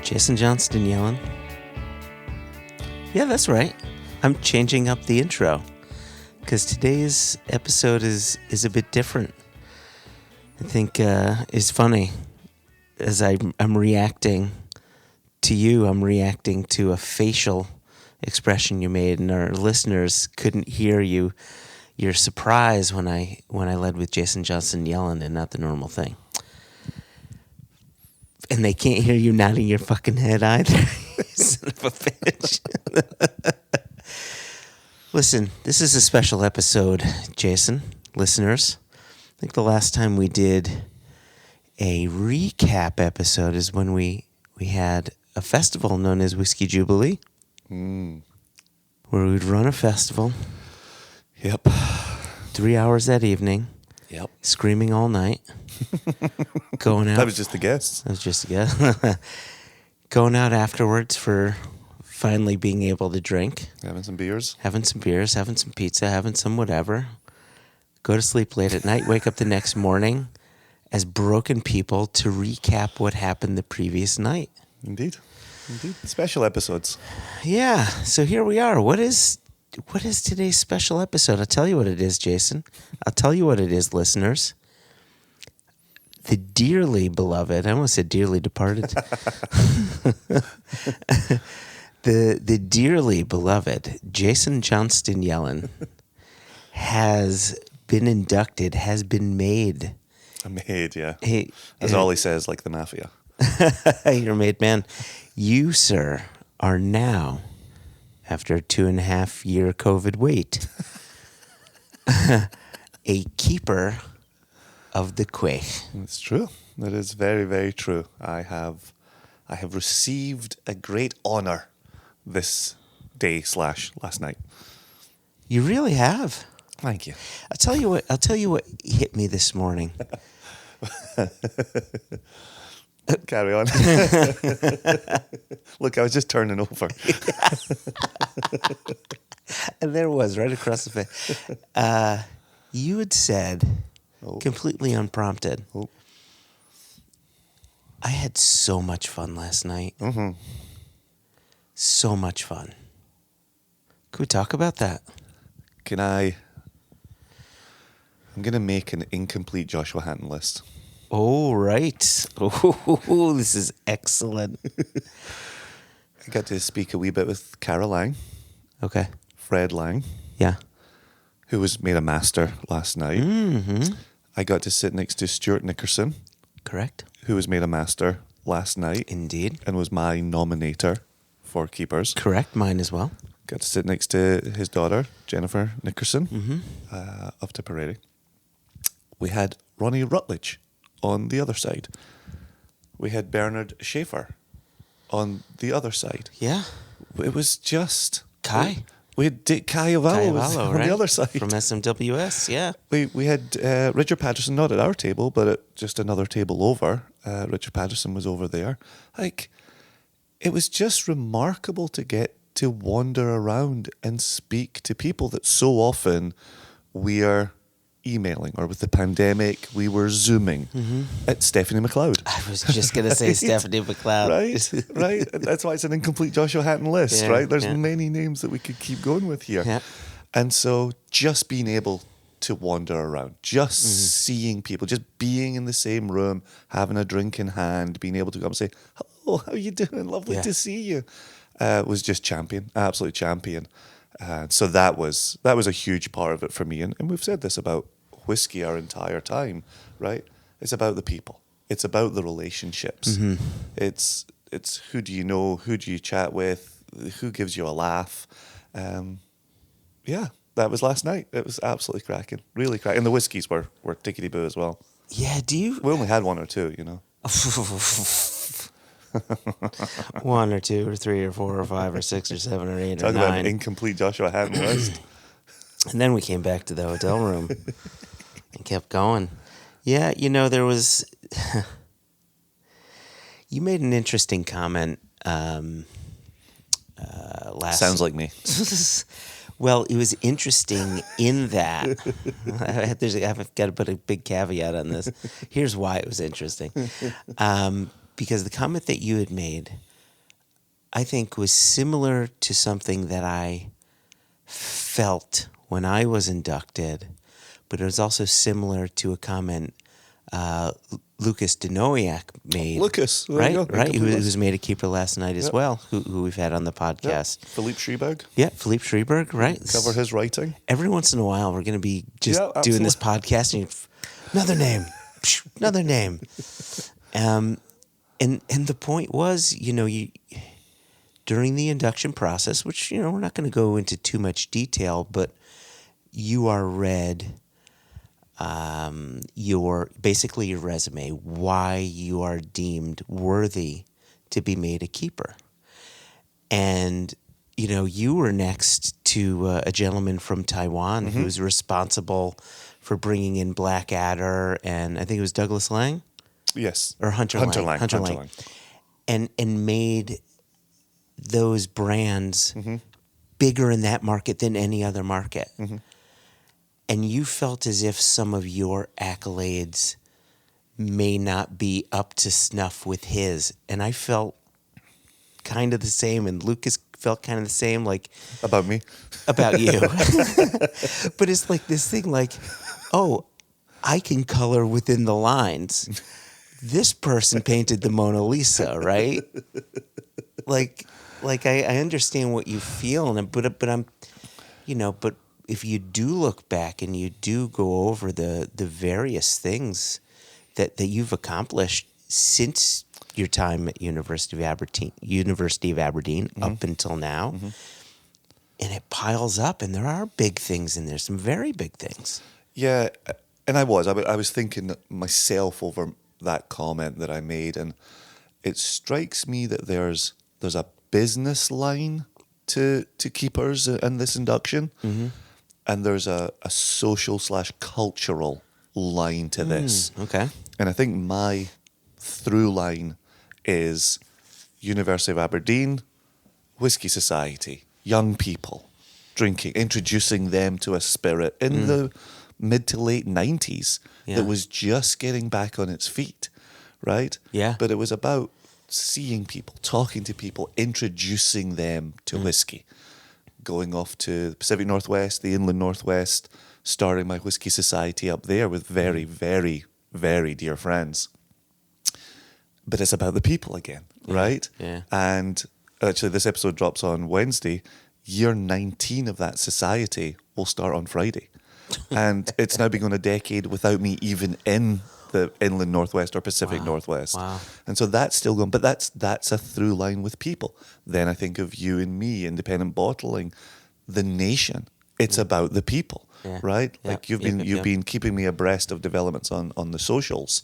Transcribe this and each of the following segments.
Jason Johnstone-Yellin. Yeah, that's right. I'm changing up the intro because today's episode is a bit different. I think it's funny as I'm reacting to you. I'm reacting to a facial expression you made, and our listeners couldn't hear your surprise when I led with Jason Johnstone-Yellin and not the normal thing. And they can't hear you nodding your fucking head either. Son of a bitch. Listen, this is a special episode, Jason, listeners. I think the last time we did a recap episode is when we had a festival known as Whiskey Jubilee. Where we'd run a festival. Yep. 3 hours that evening. Yep. Screaming all night. Going out. That was just a guess. That was just a guess. Going out afterwards for finally being able to drink. Having some beers. Having some beers, having some pizza, having some whatever. Go to sleep late at night, wake up the next morning as broken people to recap what happened the previous night. Indeed. Special episodes. Yeah, so here we are. What is today's special episode? I'll tell you what it is, Jason. I'll tell you what it is, listeners. The dearly beloved, I almost said dearly departed. The dearly beloved Jason Johnstone-Yellin has been inducted, has been made. Made, yeah. As Ollie says, like the mafia. You're made, man. You, sir, are now, after a 2.5 year COVID wait, a keeper of the Quaich. It's true. That is very, very true. I have received a great honor this day / last night. You really have. Thank you. I'll tell you what hit me this morning. Carry on. Look, I was just turning over. And there it was, right across the face. You had said, completely unprompted, I had so much fun last night. Mm-hmm. So much fun. Could we talk about that? I'm going to make an incomplete Joshua Hatton list. Oh, right. Oh, this is excellent. I got to speak a wee bit with Cara Lang. Okay. Fred Lang. Yeah. Who was made a master last night. Mm-hmm. I got to sit next to Stuart Nickerson. Correct. Who was made a master last night. Indeed. And was my nominator for keepers. Correct. Mine as well. Got to sit next to his daughter, Jennifer Nickerson, of Tipperary. We had Ronnie Rutledge on the other side. We had Bernard Schaefer on the other side. Yeah. It was just... Kai. We had Dick Caiovallo on right? the other side. From SMWS, yeah. We had Richard Patterson, not at our table, but at just another table over. Richard Patterson was over there. It was just remarkable to get to wander around and speak to people that so often we are emailing, or with the pandemic, we were Zooming at Stephanie McLeod. I was just going to say Stephanie McLeod. Right. That's why it's an incomplete Joshua Hatton list, Yeah, right? There's yeah. many names that we could keep going with here. Yeah. And so just being able to wander around, just seeing people, just being in the same room, having a drink in hand, being able to come and say, hello, how are you doing? Lovely to see you. Was just champion, absolute champion. So that was a huge part of it for me. And we've said this about whiskey our entire time, right? It's about the people. It's about the relationships. Mm-hmm. It's who do you know? Who do you chat with? Who gives you a laugh? Yeah, that was last night. It was absolutely cracking, really cracking. And the whiskeys were tickety-boo as well. Yeah, do you? We only had one or two, you know. 1 or 2 or 3 or 4 or 5 or 6 or 7 or 8 Talk or 9. about an incomplete Joshua Hatton list. And then we came back to the hotel room and kept going. Yeah, there was... You made an interesting comment last... Sounds like me. Well, it was interesting in that... I've got to put a big caveat on this. Here's why it was interesting. Because the comment that you had made I think was similar to something that I felt when I was inducted, but it was also similar to a comment Lucas Denoyak made. Lucas, there right, you go. right, who's made a keeper last night as Yep. well, who we've had on the podcast. Yep. Philippe Schreberg. Yeah, Philippe Schreberg, right. Cover his writing. Every once in a while, we're going to be just Yeah, doing this absolutely. podcast and another name, another name. And the point was, during the induction process, which, we're not going to go into too much detail, but you are read your resume, why you are deemed worthy to be made a keeper. And, you were next to a gentleman from Taiwan who's responsible for bringing in Blackadder, and I think it was Douglas Lang? Yes. Or Hunter Lang. And made those brands bigger in that market than any other market. And you felt as if some of your accolades may not be up to snuff with his. And I felt kind of the same, and Lucas felt kind of the same, like... About me? About you. But it's like this thing like, oh, I can color within the lines. This person painted the Mona Lisa, right? Like I understand what you feel, but I'm, but if you do look back and you do go over the various things that you've accomplished since your time at University of Aberdeen up until now, and it piles up, and there are big things in there, some very big things. Yeah, and I was thinking myself over that comment that I made, and it strikes me that there's a business line to keepers and this induction, and there's a social / cultural line to this. Okay. And I think my through line is University of Aberdeen, Whisky Society, young people drinking, introducing them to a spirit in the mid to late 90s that was just getting back on its feet, right? Yeah. But it was about seeing people, talking to people, introducing them to whiskey, going off to the Pacific Northwest, the Inland Northwest, starting my Whisky Society up there with very, very, very dear friends. But it's about the people again, right? Yeah. And actually, this episode drops on Wednesday. Year 19 of that society will start on Friday. And it's now been on a decade without me even in the Inland Northwest or Pacific Northwest. Wow. And so that's still going. But that's a through line with people. Then I think of you and me, independent bottling, the nation. It's about the people, right? Yeah. Like you've been keeping me abreast of developments on the socials,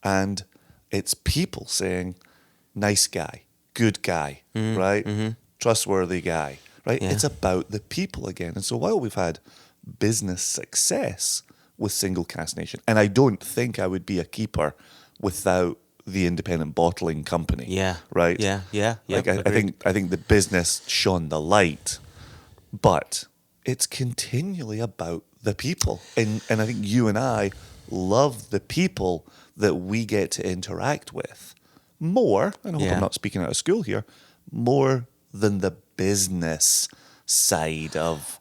and it's people saying, nice guy, good guy, right? Trustworthy guy, right? Yeah. It's about the people again. And so while we've had business success with Single Cask Nation, and I don't think I would be a keeper without the independent bottling company. Yeah. Right? Yeah. Like I think the business shone the light, but it's continually about the people. And I think you and I love the people that we get to interact with more, and I hope I'm not speaking out of school here, more than the business side of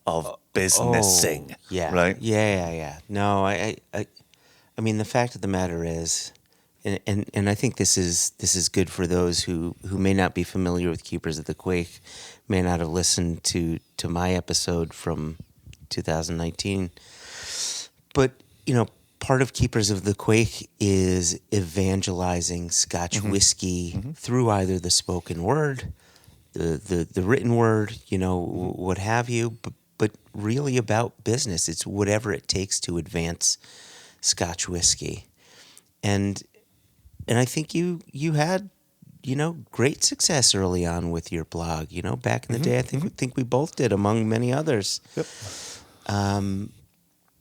businessing. Right? Yeah. No, I mean, the fact of the matter is, and I think this is good for those who may not be familiar with Keepers of the Quaich, may not have listened to my episode from 2019. But, part of Keepers of the Quaich is evangelizing Scotch whiskey through either the spoken word, the written word, what have you, but really about business. It's whatever it takes to advance Scotch whiskey. And I think you had, great success early on with your blog. Back in the day, I think we both did, among many others. Yep.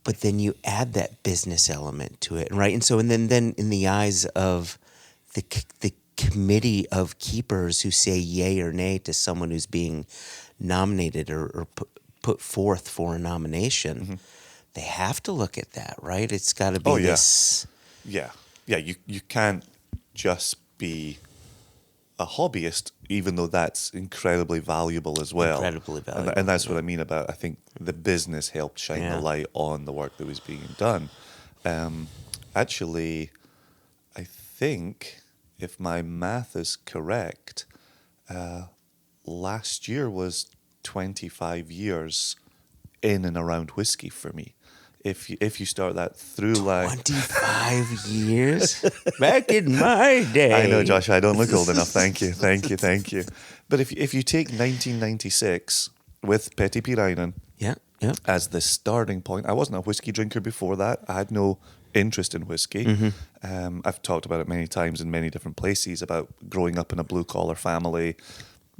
But then you add that business element to it, right? And so, and then in the eyes of the committee of keepers who say yay or nay to someone who's being nominated or put forth for a nomination, they have to look at that, right? It's got to be this. Yeah. You can't just be a hobbyist, even though that's incredibly valuable as well. Incredibly valuable. And that's what I mean about, I think the business helped shine the light on the work that was being done. Actually, I think, if my math is correct, last year was 25 years in and around whiskey for me. If you start that through line. 25 years? Back in my day. I know, Josh, I don't look old enough. Thank you. But if you take 1996 with Petty Pirainen as the starting point, I wasn't a whiskey drinker before that. I had no interest in whiskey. I've talked about it many times in many different places about growing up in a blue-collar family,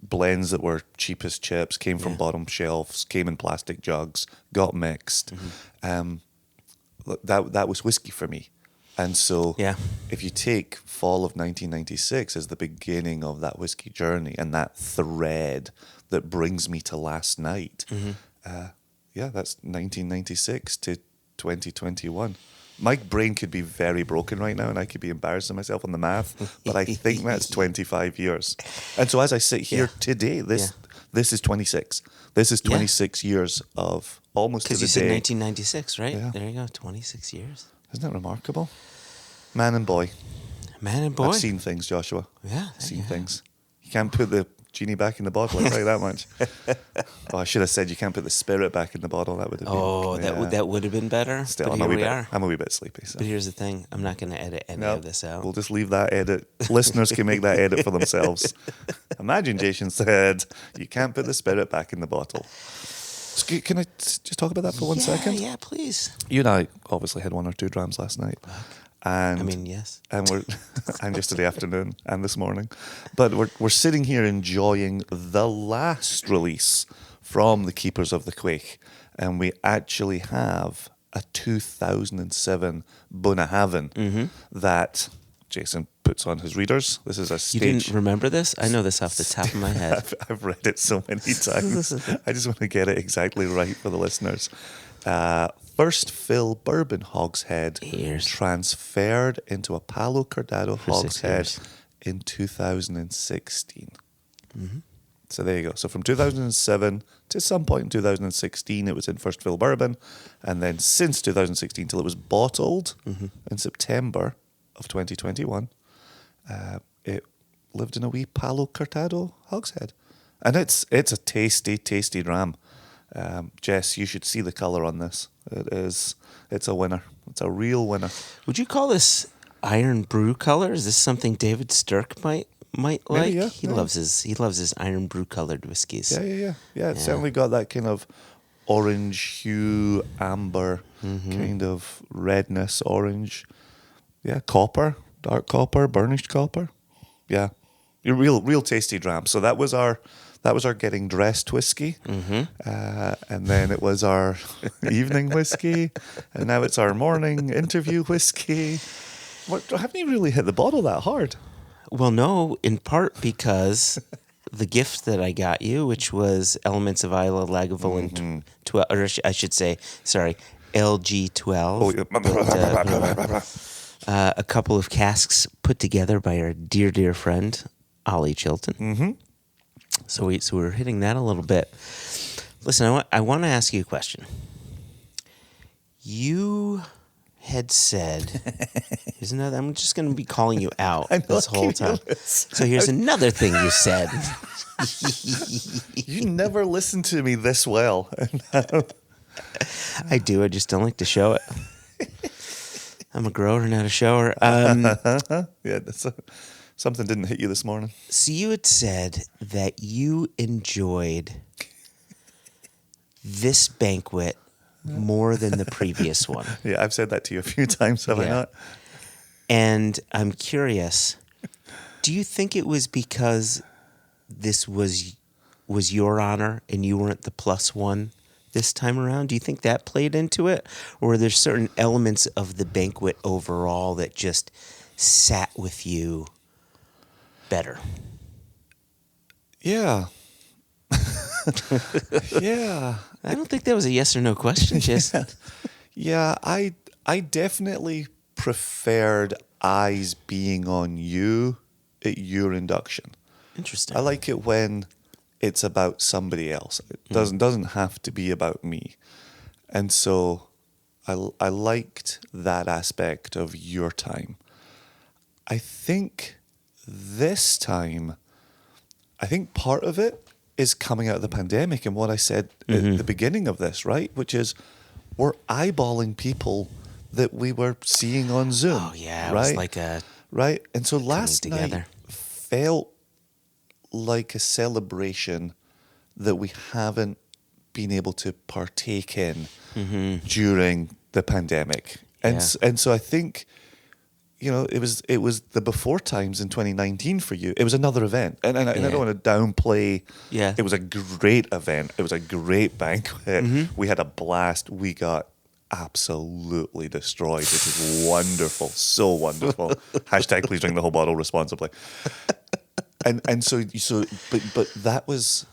blends that were cheap as chips, came from bottom shelves, came in plastic jugs, got mixed. That was whiskey for me. And so if you take fall of 1996 as the beginning of that whiskey journey and that thread that brings me to last night, that's 1996 to 2021. My brain could be very broken right now and I could be embarrassing myself on the math, but I think that's 25 years. And so as I sit here today, this is 26. This is 26 years of almost to the day. Because you said 1996, right? Yeah. There you go, 26 years. Isn't that remarkable? Man and boy. Man and boy. I've seen things, Joshua. Yeah. Seen things. You can't put the genie back in the bottle, I'll tell you that much. I should have said you can't put the spirit back in the bottle. That would have been... that would have been better. Still, but I'm a wee bit sleepy. So. But here's the thing. I'm not going to edit any of this out. We'll just leave that edit. Listeners can make that edit for themselves. Imagine Jason said, you can't put the spirit back in the bottle. Can I just talk about that for 1 second? Yeah, please. You and I obviously had 1 or 2 drams last night. And yes. And we're and yesterday afternoon and this morning. But we're sitting here enjoying the last release from the Keepers of the Quaich. And we actually have a 2007 Bunnahabhain that Jason puts on his readers. This is a stage. You didn't remember this? I know this off the top of my head. I've read it so many times. I just want to get it exactly right for the listeners. First fill bourbon hogshead transferred into a Palo Cordado hogshead in 2016. So there you go. So from 2007 to some point in 2016, it was in first fill bourbon. And then since 2016 till it was bottled in September of 2021, it lived in a wee Palo Cortado hogshead. And it's a tasty, tasty dram. Jess, you should see the colour on this. It's a winner. It's a real winner. Would you call this iron brew color? Is this something David Stirk might like? Maybe, He loves his iron brew colored whiskeys. Yeah. It's certainly got that kind of orange hue, amber, kind of redness, orange. Yeah, copper, dark copper, burnished copper. Yeah, real tasty dram. So that was our getting dressed whiskey, and then it was our evening whiskey, and now it's our morning interview whiskey. I haven't even really hit the bottle that hard. Well, no, in part because the gift that I got you, which was Elements of Isla Lagavulin 12, or I should say, sorry, LG12. A couple of casks put together by our dear friend, Ollie Chilton. So we're hitting that a little bit. Listen, I want to ask you a question. You had said, here's another, I'm just going to be calling you out this whole time. So here's another thing you said. You never listened to me this well. I do. I just don't like to show it. I'm a grower, not a shower. Yeah, something didn't hit you this morning. So you had said that you enjoyed this banquet more than the previous one. Yeah, I've said that to you a few times, have I not? And I'm curious, do you think it was because this was your honor and you weren't the plus one this time around? Do you think that played into it? Or were there certain elements of the banquet overall that just sat with you better? Yeah. Yeah. I don't think that was a yes or no question, just Yeah, I definitely preferred eyes being on you at your induction. Interesting. I like it when it's about somebody else. It doesn't have to be about me. And so I liked that aspect of your time. I think this time, I think part of it is coming out of the pandemic and what I said at the beginning of this, right? Which is we're eyeballing people that we were seeing on Zoom. Oh, yeah. It right? was like a... Right? And so last together. night felt like a celebration that we haven't been able to partake in during the pandemic. And, and so I think, you know, it was the before times in 2019 for you. It was another event. And I don't want to downplay. Yeah. It was a great event. It was a great banquet. We had a blast. We got absolutely destroyed, which is wonderful. So wonderful. Hashtag please drink the whole bottle responsibly. And so but that was,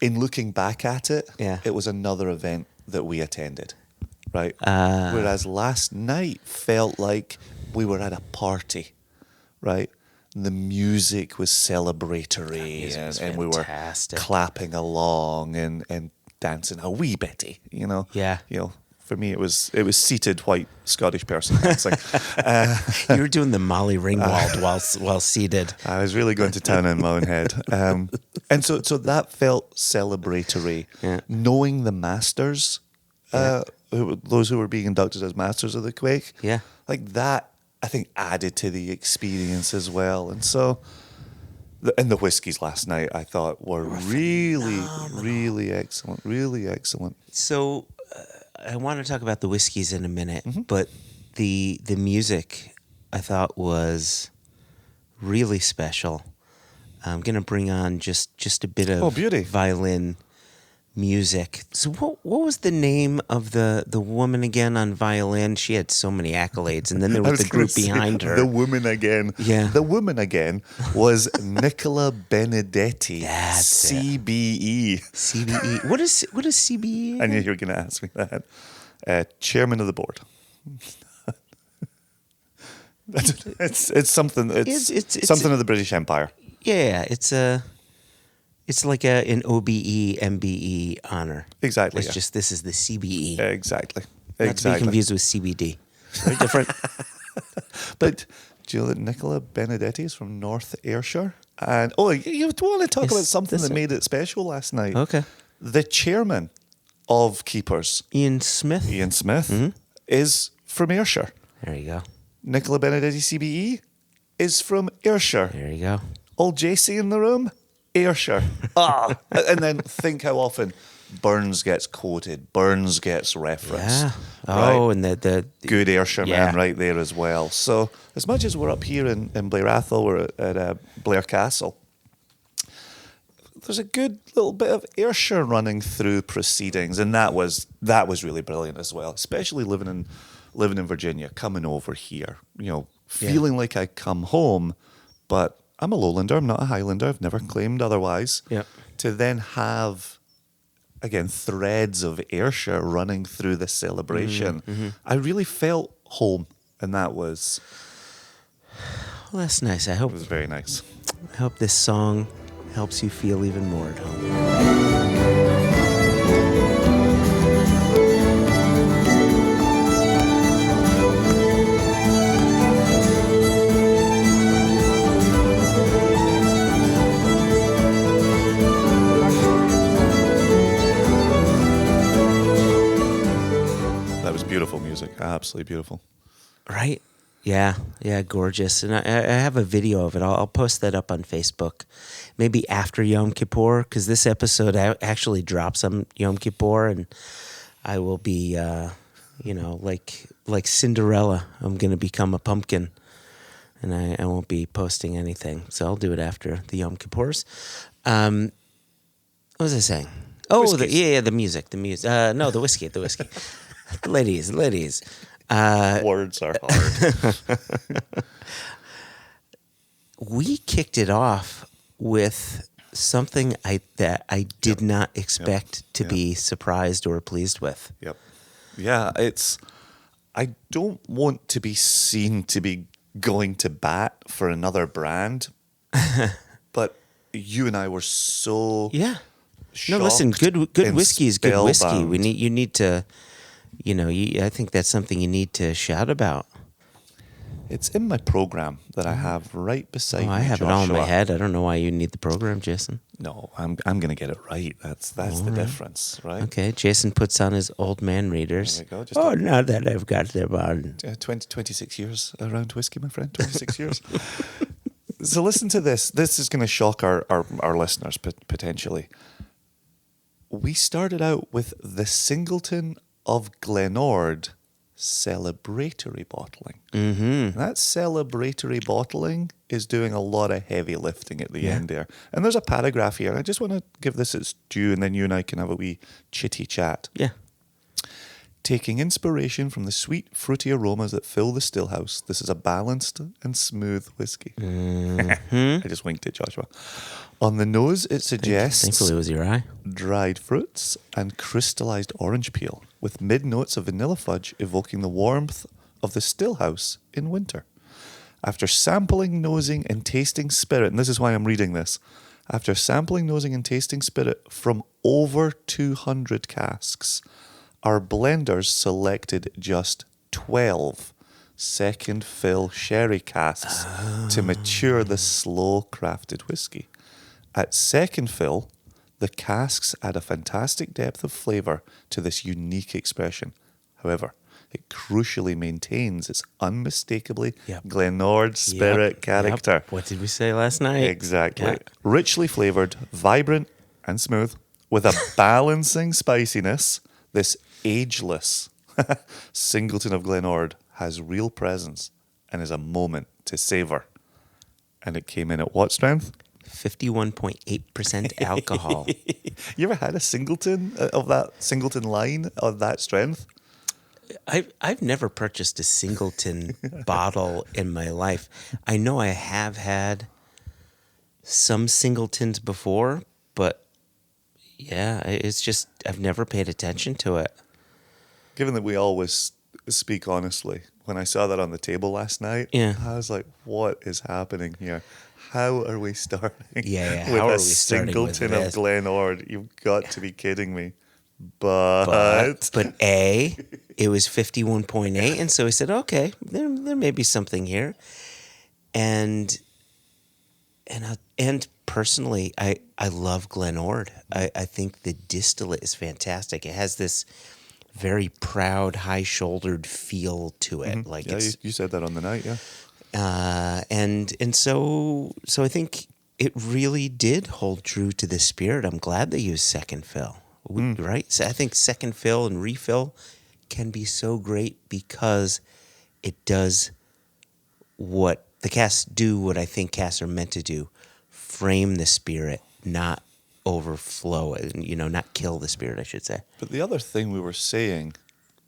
in looking back at it, it was another event that we attended, right? Whereas last night felt like we were at a party, right? The music was celebratory, and we were clapping along and dancing a wee bitty, you know? Yeah. You know, for me, it was seated white Scottish person dancing. You were doing the Molly Ringwald while seated. I was really going to town in my own head. And so that felt celebratory. Yeah. Knowing the masters, those who were being inducted as masters of the Quaich, like that, I think added to the experience as well. And so, and the whiskies last night, I thought were really, really excellent, really excellent. So I want to talk about the whiskeys in a minute, but the music I thought was really special. I'm going to bring on just a bit of violin music. So what was the name of the woman again on violin? She had so many accolades, and then there was the group behind her. The woman again. Yeah. The woman again was Nicola Benedetti. That's CBE. CBE. What is CBE? I knew you were going to ask me that. Chairman of the board. It's something. It's something of the British Empire. Yeah, it's like an OBE, MBE honor. Exactly. It's just this is the CBE. Exactly. Not to be confused with CBD. Very different. But do you know that Nicola Benedetti is from North Ayrshire? And you want to talk about something that made it special last night? Okay. The chairman of Keepers, Ian Smith, is from Ayrshire. There you go. Nicola Benedetti CBE is from Ayrshire. There you go. Old JC in the room, Ayrshire. And then think how often Burns gets quoted, Burns gets referenced. Yeah. Right? Oh, and the good Ayrshire man right there as well. So as much as we're up here in Blair Athol, we're at Blair Castle, there's a good little bit of Ayrshire running through proceedings, and that was really brilliant as well. Especially living in Virginia, coming over here, feeling like I come home, but I'm a lowlander, I'm not a highlander, I've never claimed otherwise. Yeah. To then have, again, threads of Ayrshire running through the celebration, I really felt home, and that was... Well, that's nice. It was very nice. I hope this song helps you feel even more at home. Beautiful music, absolutely beautiful. Right? Yeah, gorgeous. And I have a video of it. I'll post that up on Facebook, maybe after Yom Kippur, because this episode actually drops on Yom Kippur, and I will be, like Cinderella. I'm going to become a pumpkin, and I won't be posting anything. So I'll do it after the Yom Kippurs. What was I saying? Oh, the music. No, the whiskey. Ladies. Words are hard. We kicked it off with something that I did not expect to be surprised or pleased with. Yep. Yeah, I don't want to be seen to be going to bat for another brand, but you and I were so Yeah. No, listen, shocked good and whiskey is good whiskey. spellbound. You need to, I think that's something you need to shout about. It's in my program that I have right beside Oh, I me, have it all in my Joshua. head. I don't know why you need the program, Jason. No, I'm going to get it right. That's the difference, right? Okay, Jason puts on his old man readers. There we go. Just Oh, now that I've got them on. 26 years around whiskey, my friend. 26 years. So listen to this. This is going to shock our listeners potentially. We started out with the Singleton of Glenord celebratory bottling. Mm-hmm. That celebratory bottling is doing a lot of heavy lifting at the end there. And there's a paragraph here. I just want to give this its due, and then you and I can have a wee chitty chat. Yeah. Taking inspiration from the sweet, fruity aromas that fill the stillhouse, this is a balanced and smooth whiskey. Mm-hmm. I just winked at Joshua. On the nose, it suggests Thankfully, it was your eye. dried fruits and crystallized orange peel, with mid-notes of vanilla fudge evoking the warmth of the stillhouse in winter. After sampling, nosing, and tasting spirit, and this is why I'm reading this, after sampling, nosing, and tasting spirit from over 200 casks, our blenders selected just 12 second fill sherry casks to mature the slow crafted whiskey. At second fill, the casks add a fantastic depth of flavour to this unique expression. However, it crucially maintains its unmistakably Glenord spirit character. Yep. What did we say last night? Exactly. Yeah. Richly flavoured, vibrant and smooth, with a balancing spiciness, this ageless Singleton of Glenord has real presence and is a moment to savour. And it came in at what strength? 51.8% alcohol. You ever had a Singleton of that Singleton line of that strength? I've never purchased a Singleton bottle in my life. I know I have had some Singletons before, but yeah, it's just I've never paid attention to it. Given that we always speak honestly, when I saw that on the table last night, I was like, what is happening here? How are we starting with how are a we starting with Singleton of this? Glenord? You've got to be kidding me. But it was 51.8, and so I said, okay, there may be something here, and personally, I love Glenord. I think the distillate is fantastic. It has this very proud, high-shouldered feel to it. Mm-hmm. Like you said that on the night, and so I think it really did hold true to the spirit. I'm glad they used second fill. Right? So I think second fill and refill can be so great because it does what the casks do, what I think casks are meant to do: frame the spirit, not overflow it. Not kill the spirit, I should say. But the other thing we were saying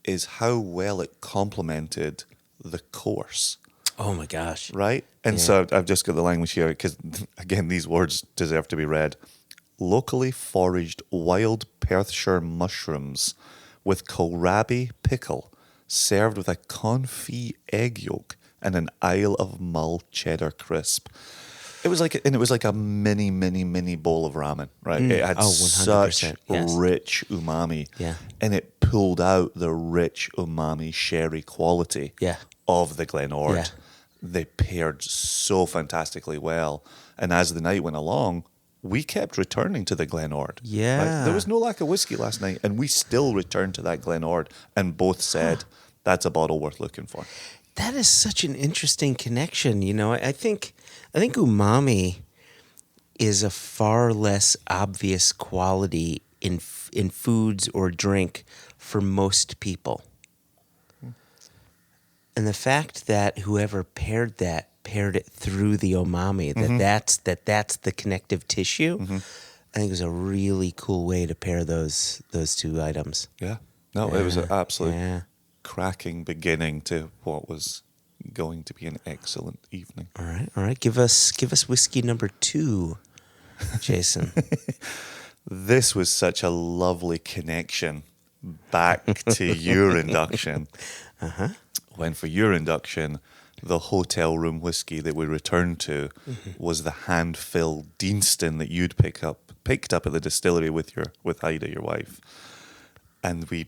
is how well it complemented the course. Oh my gosh! Right? And so I've just got the language here because, again, these words deserve to be read. Locally foraged wild Perthshire mushrooms with kohlrabi pickle, served with a confit egg yolk and an Isle of Mull cheddar crisp. It was like a mini bowl of ramen, right? It had such rich umami, and it pulled out the rich umami sherry quality of the Glenord. Yeah. They paired so fantastically well, and as the night went along, we kept returning to the Glenord. Yeah. Right? There was no lack of whiskey last night, and we still returned to that Glenord and both said, that's a bottle worth looking for. That is such an interesting connection. I think umami is a far less obvious quality in foods or drink for most people. And the fact that whoever paired it through the umami, that's the connective tissue, I think is a really cool way to pair those two items. Yeah. No, it was an absolute cracking beginning to what was going to be an excellent evening. All right. Give us whiskey number 2, Jason. This was such a lovely connection back to your induction. When for your induction, the hotel room whiskey that we returned to was the hand-filled Deanston that you'd picked up at the distillery with Haida, your wife, and we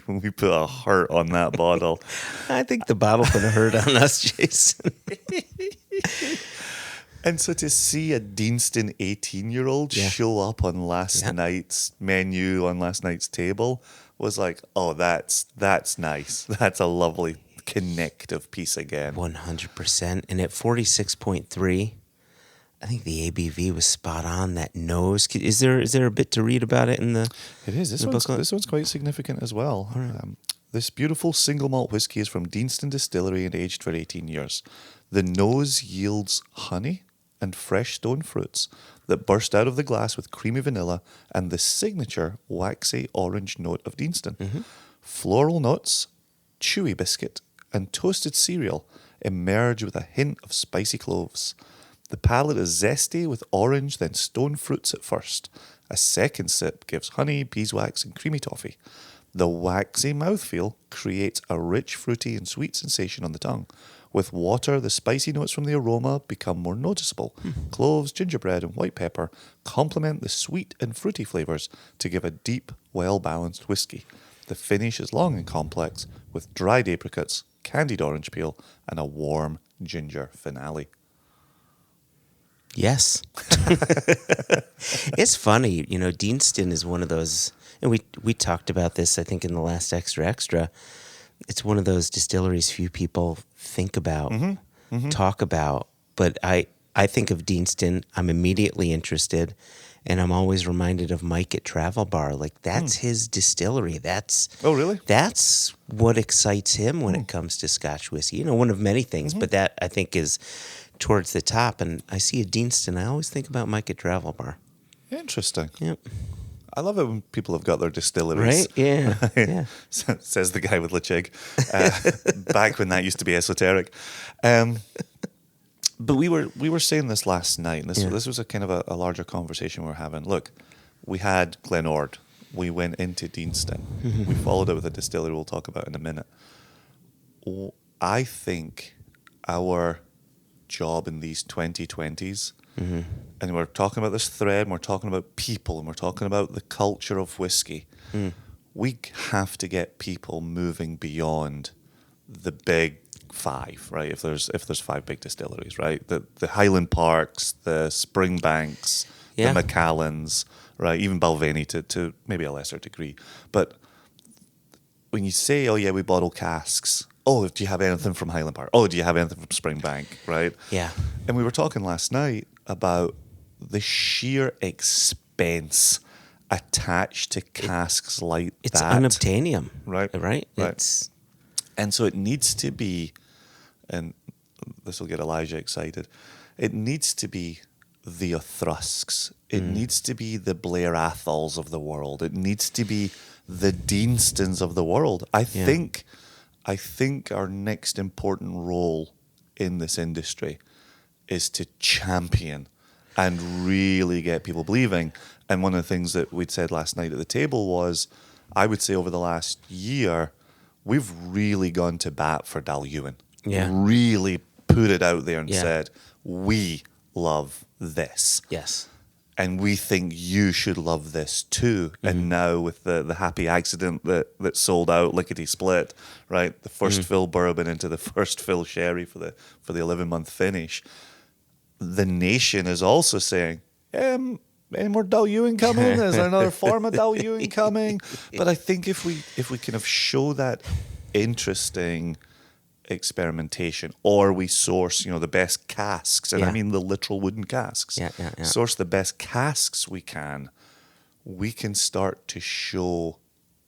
we put a hurt on that bottle. I think the bottle put a hurt on us, Jason. And so to see a Deanston 18-year-old show up on last night's menu, on last night's table, was like, oh, that's nice. That's a lovely connective piece again. 100%. And at 46.3, I think the ABV was spot on. That nose. Is there a bit to read about it in the? It is. This one's quite significant as well. Right. This beautiful single malt whiskey is from Deanston Distillery and aged for 18 years. The nose yields honey and fresh stone fruits that burst out of the glass with creamy vanilla and the signature waxy orange note of Deanston. Mm-hmm. Floral notes, chewy biscuit, and toasted cereal emerge with a hint of spicy cloves. The palate is zesty with orange, then stone fruits at first. A second sip gives honey, beeswax, and creamy toffee. The waxy mouthfeel creates a rich, fruity, and sweet sensation on the tongue. With water, the spicy notes from the aroma become more noticeable. Cloves, gingerbread, and white pepper complement the sweet and fruity flavours to give a deep, well-balanced whiskey. The finish is long and complex, with dried apricots, candied orange peel, and a warm ginger finale. Yes. It's funny, Deanston is one of those, and we talked about this, I think, in the last Extra. It's one of those distilleries few people think about, talk about, but I think of Deanston, I'm immediately interested, and I'm always reminded of Mike at Travel Bar. Like, that's his distillery. Oh, really? That's what excites him when it comes to Scotch whiskey. One of many things, but that, I think, is towards the top. And I see a Deanston, I always think about Mike at Travel Bar. Interesting. Yep. I love it when people have got their distilleries. Right? Yeah. Yeah. Says the guy with Lechig. Back when that used to be esoteric. But we were saying this last night, and this was a kind of a larger conversation we were having. Look, we had Glenord. We went into Deanston. We followed it with a distillery we'll talk about in a minute. I think our job in these 2020s, and we're talking about this thread, and we're talking about people, and we're talking about the culture of whiskey. We have to get people moving beyond the big five, right? If there's five big distilleries, right? The Highland Parks, the Springbanks, the Macallans, right? Even Balvenie to maybe a lesser degree. But when you say, oh yeah, we bottle casks. Oh, do you have anything from Highland Park? Oh, do you have anything from Springbank, right? Yeah. And we were talking last night about the sheer expense attached to casks like It's that. It's unobtainium. Right. Right? And so it needs to be, and this will get Elijah excited, it needs to be the Othrusks. It needs to be the Blair Atholls of the world. It needs to be the Deanstons of the world. I think our next important role in this industry is to champion and really get people believing. And one of the things that we'd said last night at the table was, I would say over the last year, we've really gone to bat for Dalyuen. Yeah. Really put it out there and said, we love this. Yes. And we think you should love this too. And now with the happy accident that sold out lickety split, right? The first fill bourbon into the first fill sherry for the 11-month finish. The nation is also saying, any more Dalyuen coming? Is there another form of Dalyuen coming? But I think if we kind of show that interesting experimentation, or we source, the best casks, and I mean the literal wooden casks. Source the best casks we can start to show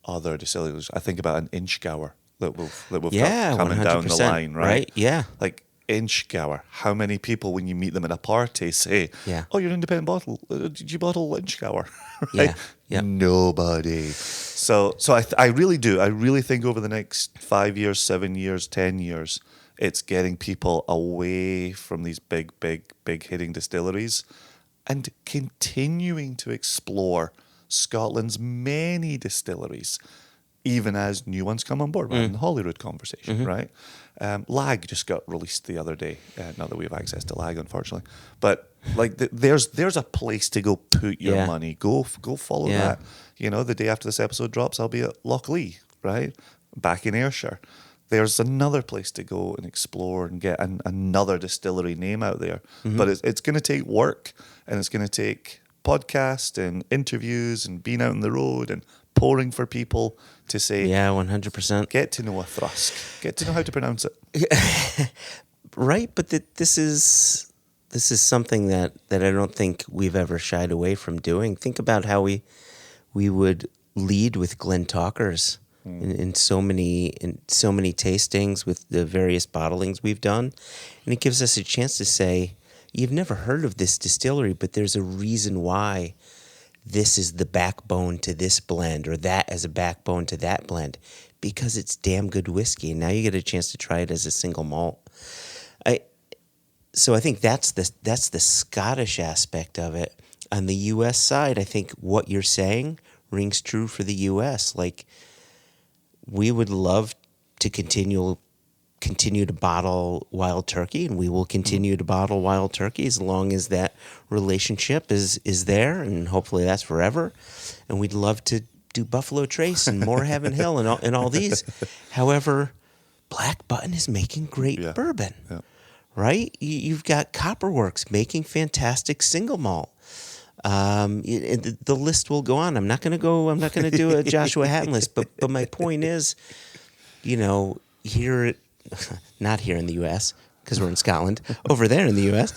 other distilleries. I think about an Inchgower that we've got coming down the line, right? Yeah. Like Inchgower. How many people, when you meet them at a party, say, "Oh, you're an independent bottle. Did you bottle Inchgower?" Right? Yeah. Nobody. So I really do. I really think over the next 5 years, 7 years, 10 years, it's getting people away from these big hitting distilleries and continuing to explore Scotland's many distilleries. even as new ones come on board. We're in the Holyrood conversation, Mm-hmm. right? Lag just got released the other day. Not that we have access to Lag, unfortunately, but like there's a place to go put your Yeah. money. Go follow Yeah. that. You know, the day after this episode drops, I'll be at Lochlee, right, back in Ayrshire. There's another place to go and explore and get another distillery name out there. Mm-hmm. But it's going to take work, and it's going to take podcast and interviews and being out on the road and pouring for people to say, Yeah, 100%. get to know a Thrusk, get to know how to pronounce it. Right, but this is something that I don't think we've ever shied away from doing. Think about how we would lead with Glen Talkers in so many tastings with the various bottlings we've done, and it gives us a chance to say, you've never heard of this distillery, but there's a reason why this is the backbone to this blend, or that as a backbone to that blend, because it's damn good whiskey. And now you get a chance to try it as a single malt. So I think that's the Scottish aspect of it. On the U.S. side, I think what you're saying rings true for the U.S. Like, we would love to continue to bottle Wild Turkey, and we will continue to bottle Wild Turkey as long as that relationship is there, and hopefully that's forever. And we'd love to do Buffalo Trace and more Heaven Hill and all these. However, Black Button is making great bourbon, right? You've got Copperworks making fantastic single malt. The list will go on. I'm not going to do a Joshua Hatton list, but my point is, you know, not here in the U.S., because we're in Scotland, over there in the U.S.,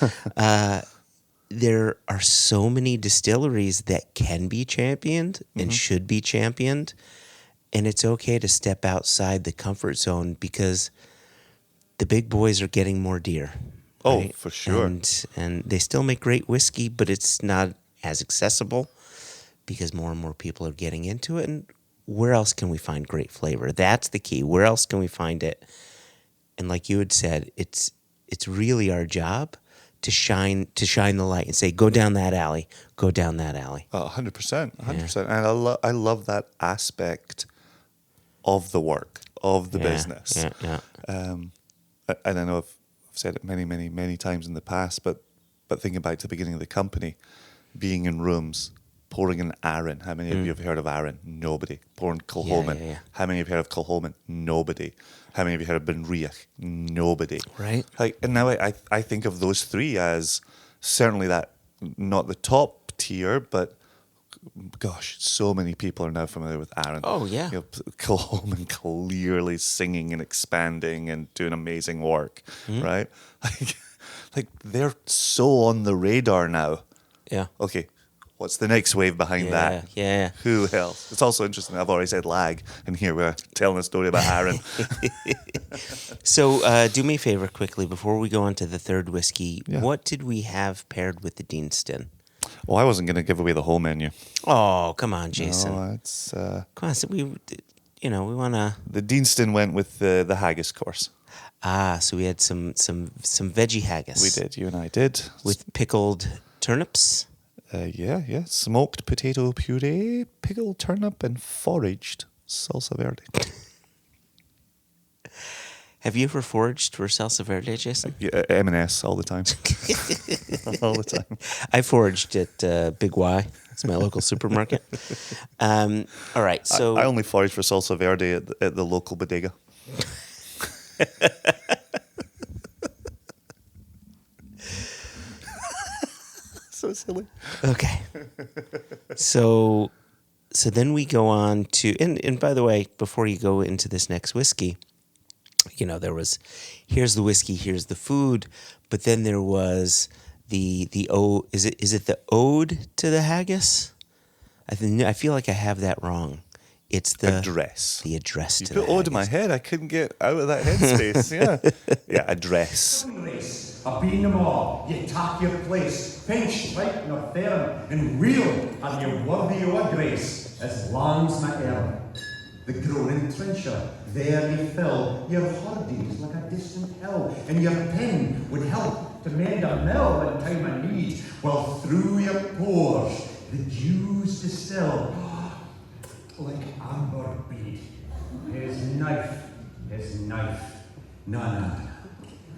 there are so many distilleries that can be championed and should be championed, and it's okay to step outside the comfort zone because the big boys are getting more dear. Oh, right? for sure. And they still make great whiskey, but it's not as accessible because more and more people are getting into it. And where else can we find great flavor? That's the key. Where else can we find it? And like you had said, it's really our job to shine the light and say, go down that alley, go down that alley. 100%, 100%. And I love that aspect of the work, of the business. Yeah. And I know I've said it many, many, many times in the past, but thinking back to the beginning of the company, being in rooms, pouring an Arran. How many of you have heard of Arran? Nobody. Pouring Kilchoman. Yeah. How many of you have heard of Kilchoman? Nobody. How many of you heard of Benriach? Nobody. Right. And now I think of those three as certainly that, not the top tier, but gosh, so many people are now familiar with Arran. Oh, yeah. You know, Kilchoman clearly singing and expanding and doing amazing work, right? Like they're so on the radar now. Yeah. Okay, what's the next wave behind that? Yeah. Who else? It's also interesting. I've already said Lag, and here we're telling a story about Arran. So do me a favor quickly before we go on to the third whiskey. Yeah. What did we have paired with the Deanston? Well, I wasn't going to give away the whole menu. Oh, come on, Jason. No, it's Come on, so we want to. the Deanston went with the haggis course. So we had some veggie haggis. We did. You and I did. With pickled turnips. Yeah. Smoked potato puree, pickled turnip, and foraged salsa verde. Have you ever foraged for salsa verde, Jason? Yeah, M&S all the time. All the time. I foraged at Big Y. It's my local supermarket. All right, so I only forage for salsa verde at the local bodega. So silly. okay. So then we go on to and by the way, before you go into this next whiskey, you know, there was here's the whiskey, here's the food, but then there was the is it the ode to the haggis? I feel like I have that wrong. It's the Address. The address You to put the ode in my haggis. head. I couldn't get out of that headspace. Yeah, address. Race, a being them all, ye tak your place, pinch tight nor firm, and real, and you're worthy o' a grace, as lambs my earn. The groaning trencher, there ye fill, your hardies like a distant hill, and your pen would help to mend a mill in time of need, while through your pores the dews distill, like amber bead. His knife. No.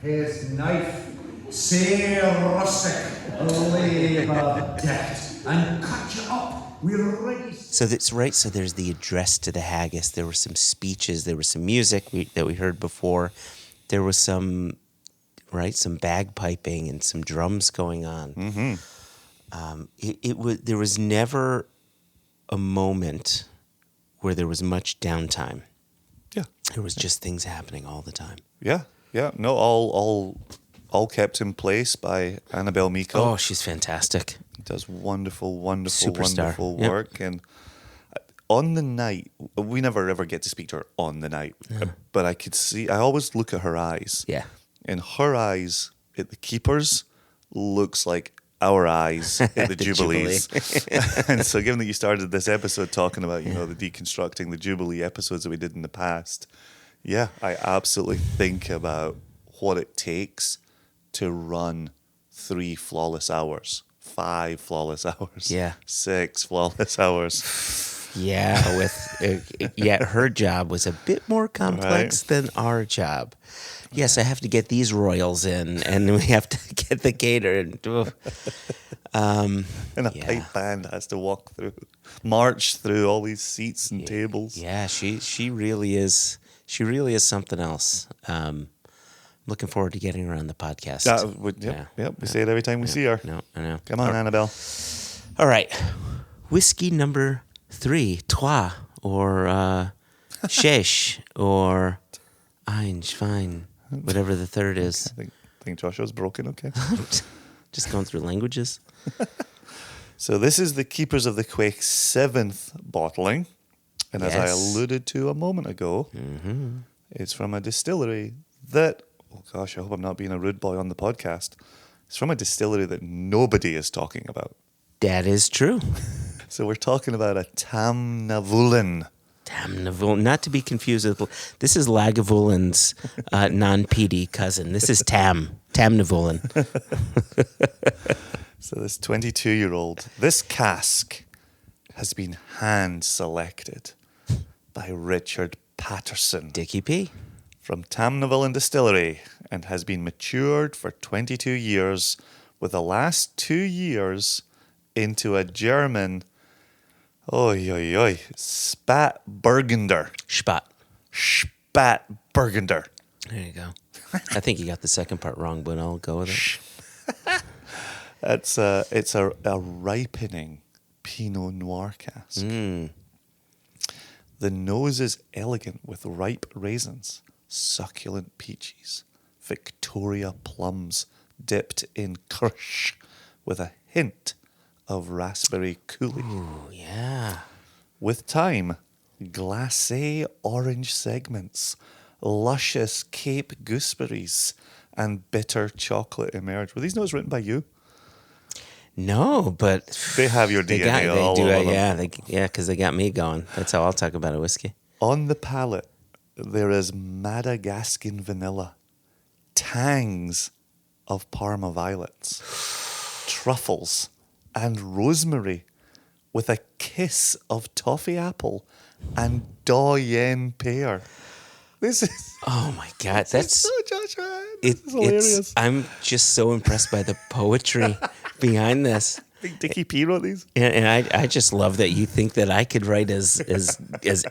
His knife. Say rustic, labour decked, and cut you up. We're ready. So that's right. So there's the address to the haggis. There were some speeches. There was some music that we heard before. There was some bagpiping and some drums going on. Mm-hmm. There was never a moment where there was much downtime. Yeah. There was just things happening all the time. Yeah. No, all kept in place by Annabelle Meiko. Oh, she's fantastic. Does wonderful Superstar. work. And on the night, we never ever get to speak to her on the night, but I always look at her eyes. Yeah. And her eyes at the Keepers looks like our eyes at the Jubilees. And so given that you started this episode talking about, the deconstructing the Jubilee episodes that we did in the past, I absolutely think about what it takes to run 3 flawless hours, 5 flawless hours, 6 flawless hours. Yeah, her job was a bit more complex than our job. Yes, I have to get these royals in, and we have to get the cater. And a pipe band has to march through all these seats and tables. Yeah, she really is. She really is something else. Looking forward to getting her on the podcast. We say it every time we see her. No, I know. Come on, Annabelle. All right, whiskey number 3, Trois, or Shesh, or Ein, Schwein, whatever the third is. I think Joshua's broken, okay. Just going through languages. So this is the Keepers of the Quaich 7th bottling. And as I alluded to a moment ago, it's from a distillery that, oh gosh, I hope I'm not being a rude boy on the podcast. It's from a distillery that nobody is talking about. That is true. So we're talking about a Tamnavulin. Tamnavulin, not to be confused with, this is Lagavulin's non-PD cousin. This is Tamnavulin. So this 22-year-old, this cask has been hand-selected by Richard Patterson. Dickie P. From Tamnavulin Distillery, and has been matured for 22 years, with the last 2 years into a German, Spat Burgunder. Spat Burgunder. There you go. I think you got the second part wrong, but I'll go with it. It's a ripening Pinot Noir cask. The nose is elegant with ripe raisins, succulent peaches, Victoria plums dipped in kirsch with a hint of raspberry coulis. Ooh, yeah. With time, glacé orange segments, luscious Cape gooseberries, and bitter chocolate emerge. Were these notes written by you? No, but they have your DNA all over them. Yeah, because they got me going. That's how I'll talk about a whiskey. On the palate, there is Madagascan vanilla, tangs of Parma violets, truffles, and rosemary, with a kiss of toffee apple and Doyen pear. This is... Oh my God, that's so Joshua. This is hilarious. I'm just so impressed by the poetry behind this. I think Dickie P wrote these. And I just love that you think that I could write as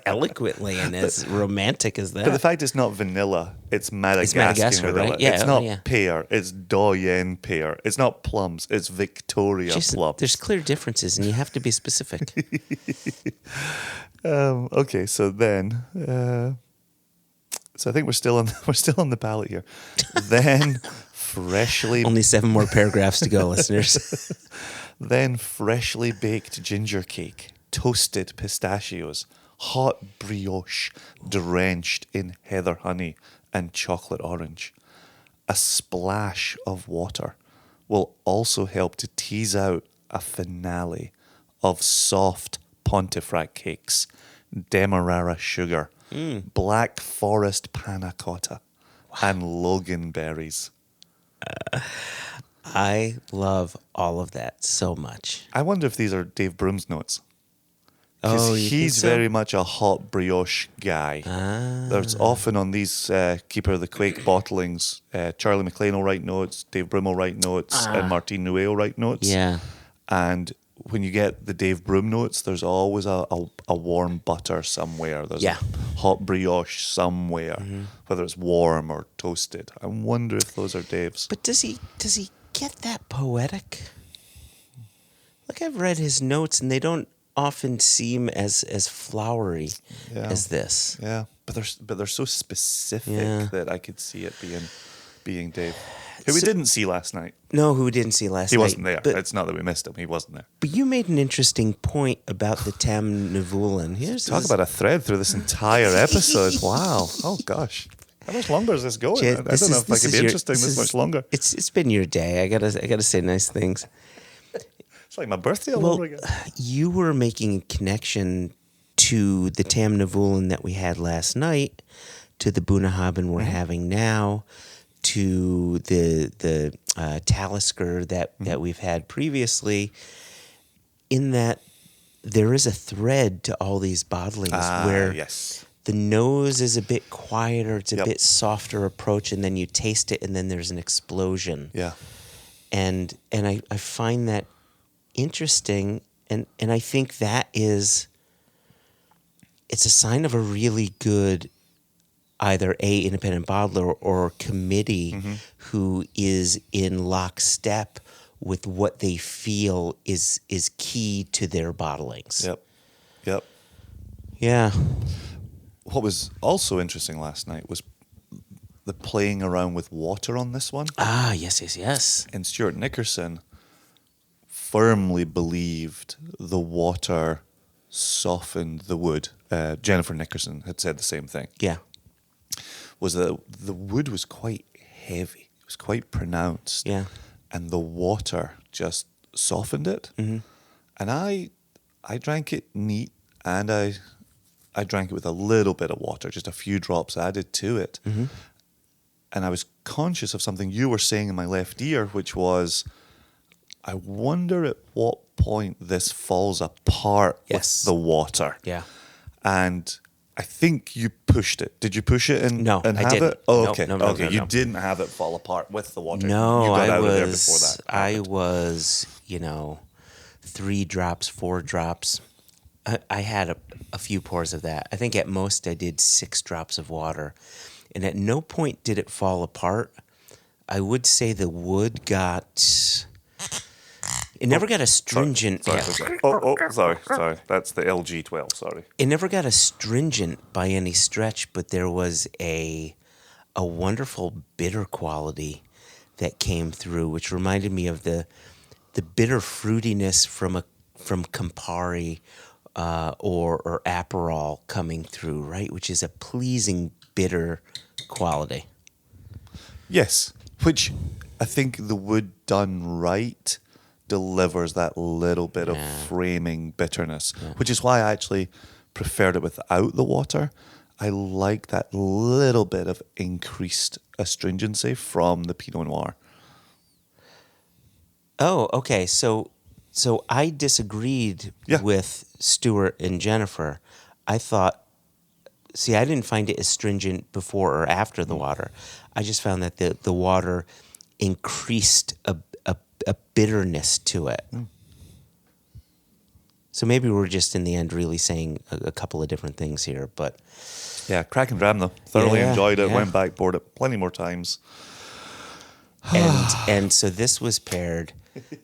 eloquently and as romantic as that. But the fact it's not vanilla, it's Madagascar vanilla. Right? Yeah, it's not pear, it's Doyen pear. It's not plums, it's Victoria plums. There's clear differences, and you have to be specific. Okay, so then... So I think we're still on the palate here. Then freshly... Only 7 more paragraphs to go, listeners. Then freshly baked ginger cake, toasted pistachios, hot brioche drenched in heather honey and chocolate orange. A splash of water will also help to tease out a finale of soft Pontefract cakes, Demerara sugar, Black Forest panna cotta, and Logan berries. I love all of that so much. I wonder if these are Dave Broom's notes. Oh, you think he's so? very much a hot brioche guy. There's often on these Keeper of the Quaich bottlings, Charlie McLean will write notes, Dave Broom will write notes, and Martine Nouet will write notes. Yeah. And when you get the Dave Broom notes, there's always a warm butter somewhere. There's Yeah. a hot brioche somewhere, whether it's warm or toasted. I wonder if those are Dave's. But does he get that poetic? Like, I've read his notes, and they don't often seem as flowery Yeah. as this. Yeah, but they're so specific Yeah. that I could see it being Dave, who we So- didn't see last night. No, who we didn't see last He night. wasn't there. But, It's not that we missed him. He wasn't there. but you made an interesting point about the Tam Navulin. Talk about a thread through this entire episode. Wow. Oh gosh. How much longer is this going? I don't know if I can be interesting this much longer. It's been your day. I gotta say nice things. It's like my birthday all Well, over again. you were making a connection to the Tam Navulin that we had last night, to the Bunnahabhain we're having now, to the Talisker that we've had previously, in that there is a thread to all these bottlings where Yes. the nose is a bit quieter, it's a Yep. bit softer approach, and then you taste it, and then there's an explosion. Yeah. And I find that interesting, and I think that it's a sign of a really good either independent bottler or committee who is in lockstep with what they feel is key to their bottlings. Yep. Yeah. What was also interesting last night was the playing around with water on this one. Ah, yes. And Stuart Nickerson firmly believed the water softened the wood. Jennifer Nickerson had said the same thing. Yeah. Was that the wood was quite heavy. It was quite pronounced. Yeah. And the water just softened it. Mm-hmm. And I drank it neat, and I drank it with a little bit of water, just a few drops added to it. Mm-hmm. And I was conscious of something you were saying in my left ear, which was, I wonder at what point this falls apart Yes. with the water. Yeah. And I think you pushed it. Did you push it and, No, and I have didn't. it? Oh, No, okay. no, okay. You no. didn't have it fall apart with the water. No, you got I out was. of there before that. I happened. was. 3 drops, 4 drops. I had a few pours of that. I think at most I did 6 drops of water, and at no point did it fall apart. I would say the wood got. It never got astringent. Sorry. Yeah. Sorry. That's the LG12. Sorry. It never got astringent by any stretch, but there was a wonderful bitter quality that came through, which reminded me of the bitter fruitiness from Campari or Aperol coming through, right? Which is a pleasing bitter quality. Yes, which I think the wood done right delivers that little bit of framing bitterness, which is why I actually preferred it without the water. I like that little bit of increased astringency from the Pinot Noir. Oh, okay. So I disagreed with Stuart and Jennifer. I thought, I didn't find it astringent before or after the water. I just found that the water increased a bitterness to it. So maybe we're just in the end really saying a couple of different things here, but Yeah, cracking dram though. Thoroughly Yeah, enjoyed it. yeah. Went back, poured it plenty more times. and so this was paired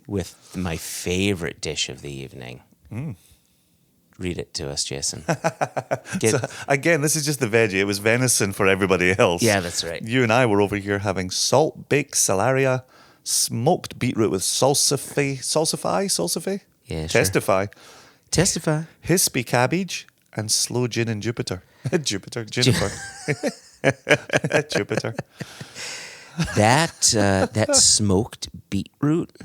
with my favorite dish of the evening. Read it to us, Jason. So, again, this is just the veggie. It was venison for everybody else. Yeah, that's right. You and I were over here having salt baked salaria, smoked beetroot with salsify? Yeah, sure. Testify. Hispy cabbage and sloe gin and Jupiter. Juniper. Jupiter. That smoked beetroot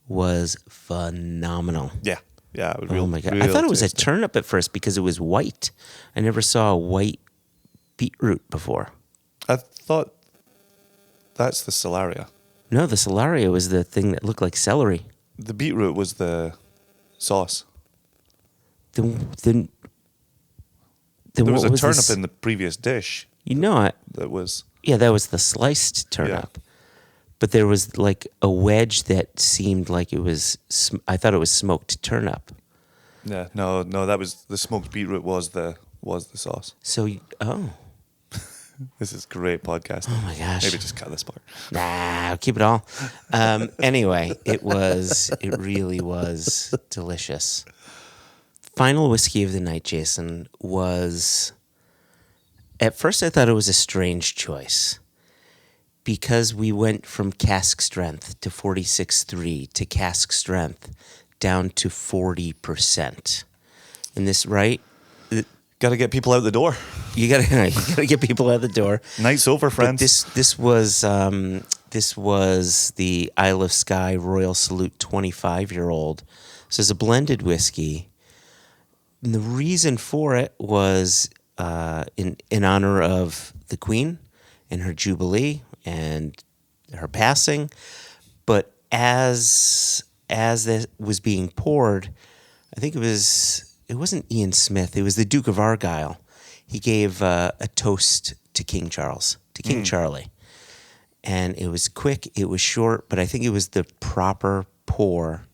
was phenomenal. Yeah. Oh my God. I thought it was a turnip at first because it was white. I never saw a white beetroot before. I thought that's the salaria. No, the salaria was the thing that looked like celery. The beetroot was the sauce. then There was what a turnip this? in the previous dish. That was That was the sliced turnip. But there was like a wedge that seemed like it was. I thought it was smoked turnip. yeah. No, that was the smoked beetroot was the sauce. So This is great podcasting. Oh my gosh. Maybe just cut this part. Nah, I'll keep it all. Anyway, it really was delicious. Final whiskey of the night, Jason, was, at first I thought it was a strange choice because we went from cask strength to 46.3 to cask strength down to 40%. And this, right? Got to get people out the door. You gotta get people out the door. Night's over, friends. But this was the Isle of Skye Royal Salute 25-year-old. So it's a blended whiskey. And the reason for it was in honor of the Queen and her Jubilee and her passing. But as that was being poured, I think it wasn't Ian Smith. It was the Duke of Argyll. He gave a toast to King Charles, to King Charlie. And it was quick, it was short, but I think it was the proper pour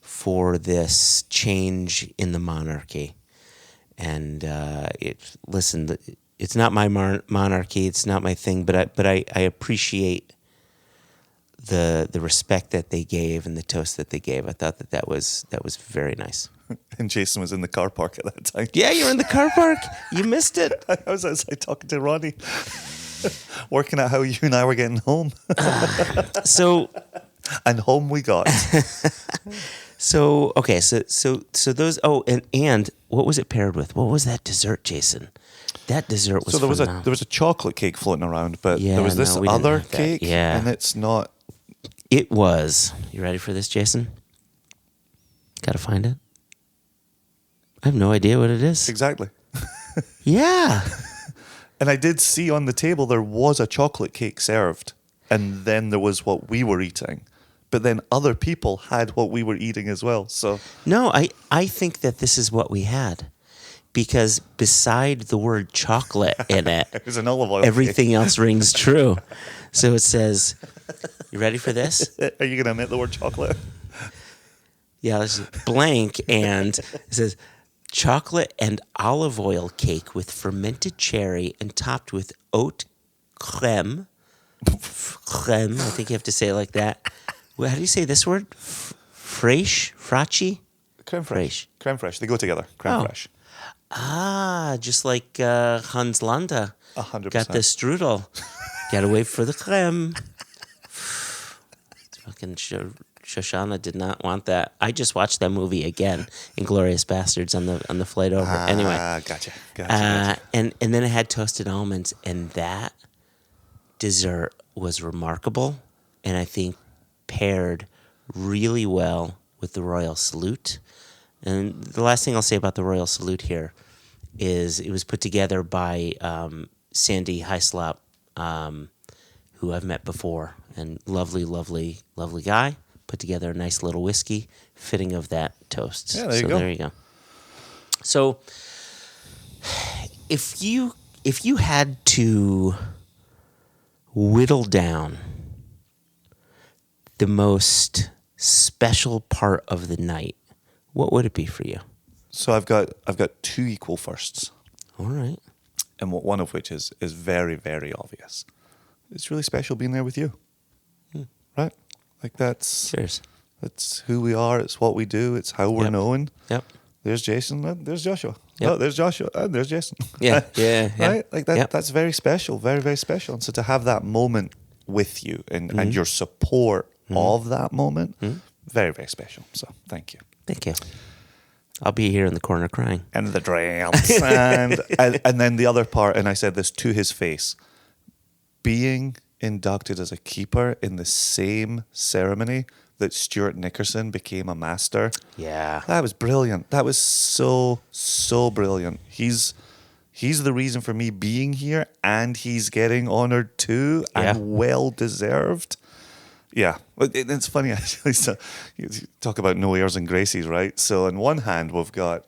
for this change in the monarchy. And it's not my monarchy, it's not my thing, but I appreciate the respect that they gave and the toast that they gave. I thought that was very nice. And Jason was in the car park at that time. Yeah, you were in the car park. You missed it. I was outside talking to Ronnie, working out how you and I were getting home. So, and home we got. So those. Oh, and what was it paired with? What was that dessert, Jason? That dessert was. So there phenomenal. was a chocolate cake floating around, but Yeah, there was this no, we didn't other have that. cake, Yeah. and it's not. It was. You ready for this, Jason? Gotta find it. I have no idea what it is. Exactly. Yeah. And I did see on the table there was a chocolate cake served, and then there was what we were eating. But then other people had what we were eating as well. So No, I think that this is what we had. Because beside the word chocolate in it, it was an olive oil everything cake. else rings true. So it says, you ready for this? Are you going to omit the word chocolate? Yeah, this is blank, and it says, chocolate and olive oil cake with fermented cherry and topped with oat creme. Creme, I think you have to say it like that. Well, how do you say this word? Fraiche? Fracci? Creme fraiche. Creme fraiche. They go together. Creme Oh. fraiche. Ah, just like Hans Landa 100%. got the strudel. Gotta wait for the creme. Fucking Shoshana did not want that. I just watched that movie again, Inglourious Bastards, on the flight over. Anyway, Gotcha. and then it had toasted almonds, and that dessert was remarkable, and I think paired really well with the Royal Salute. And the last thing I'll say about the Royal Salute here is it was put together by Sandy Hyslop, who I've met before, and lovely guy. Put together a nice little whiskey fitting of that toast. Yeah, there you go. So if you had to whittle down the most special part of the night, what would it be for you? So I've got two equal firsts, All right. and one of which is very, very obvious. It's really special being there with you, right? Like that's Cheers. That's who we are. It's what we do. It's how we're Yep. known. Yep. There's Jason. There's Joshua. Yep. Oh, there's Joshua. And there's Jason. Yeah. Right? Like that. Yep. That's very special. Very, very special. And so to have that moment with you and your support of that moment, very, very special. So thank you. Thank you. I'll be here in the corner crying. And the drums. and then the other part, and I said this to his face, being inducted as a keeper in the same ceremony that Stuart Nickerson became a master. Yeah. That was brilliant. That was so brilliant. He's the reason for me being here, and he's getting honored too, Yeah. and well deserved. Yeah, it's funny actually. So you talk about no airs and gracies, right? So on one hand, we've got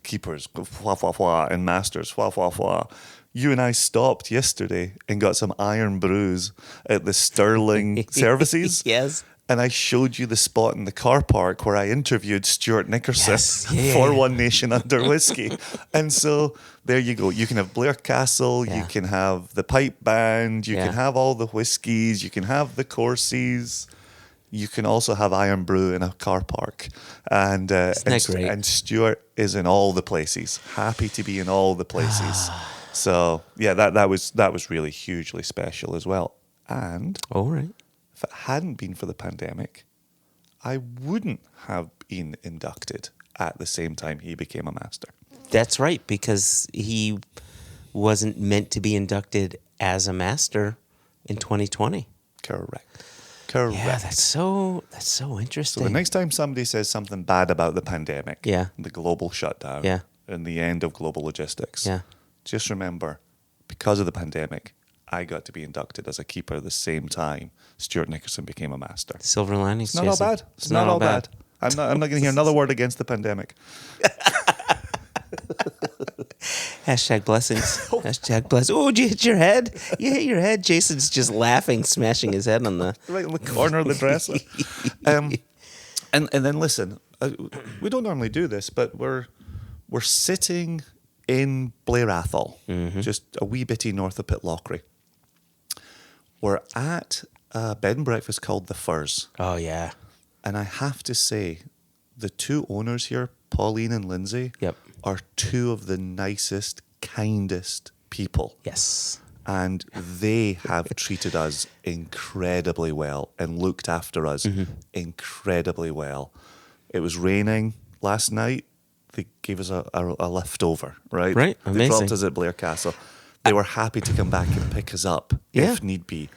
keepers, wah, wah, wah, and masters, wah, wah, wah. You and I stopped yesterday and got some iron brews at the Sterling Services. Yes. And I showed you the spot in the car park where I interviewed Stuart Nickerson Yes. for One Nation Under Whiskey. And so there you go. You can have Blair Castle, you Yeah. can have the pipe band, you Yeah. can have all the whiskies, you can have the courses. You can also have Iron Brew in a car park. And, Isn't that great? And Stuart is in all the places. Happy to be in all the places. So yeah, that was really hugely special as well. And All right. if it hadn't been for the pandemic, I wouldn't have been inducted at the same time he became a master. That's right, because he wasn't meant to be inducted as a master in 2020. Correct. Yeah, that's so So interesting. the next time somebody says something bad about the pandemic, Yeah. the global shutdown, Yeah. and the end of global logistics, Yeah. just remember, because of the pandemic, I got to be inducted as a keeper at the same time Stuart Nickerson became a master. Silver linings. It's not all Jason. bad. It's not all bad. I'm not going to hear another word against the pandemic. Hashtag blessings. Hashtag bless. Oh, did you hit your head? You hit your head. Jason's just laughing, smashing his head on the. Right in the corner of the dresser. And then listen, we don't normally do this, but we're sitting in Blair Athol, just a wee bitty north of Pitlochry. We're at a bed and breakfast called The Firs. Oh yeah. And I have to say, the two owners here, Pauline and Lindsay, Yep. are two of the nicest, kindest people. Yes. And they have treated us incredibly well and looked after us incredibly well. It was raining last night. They gave us a lift over, right? Right, They amazing. dropped us at Blair Castle. They were happy to come back and pick us up Yeah. if need be.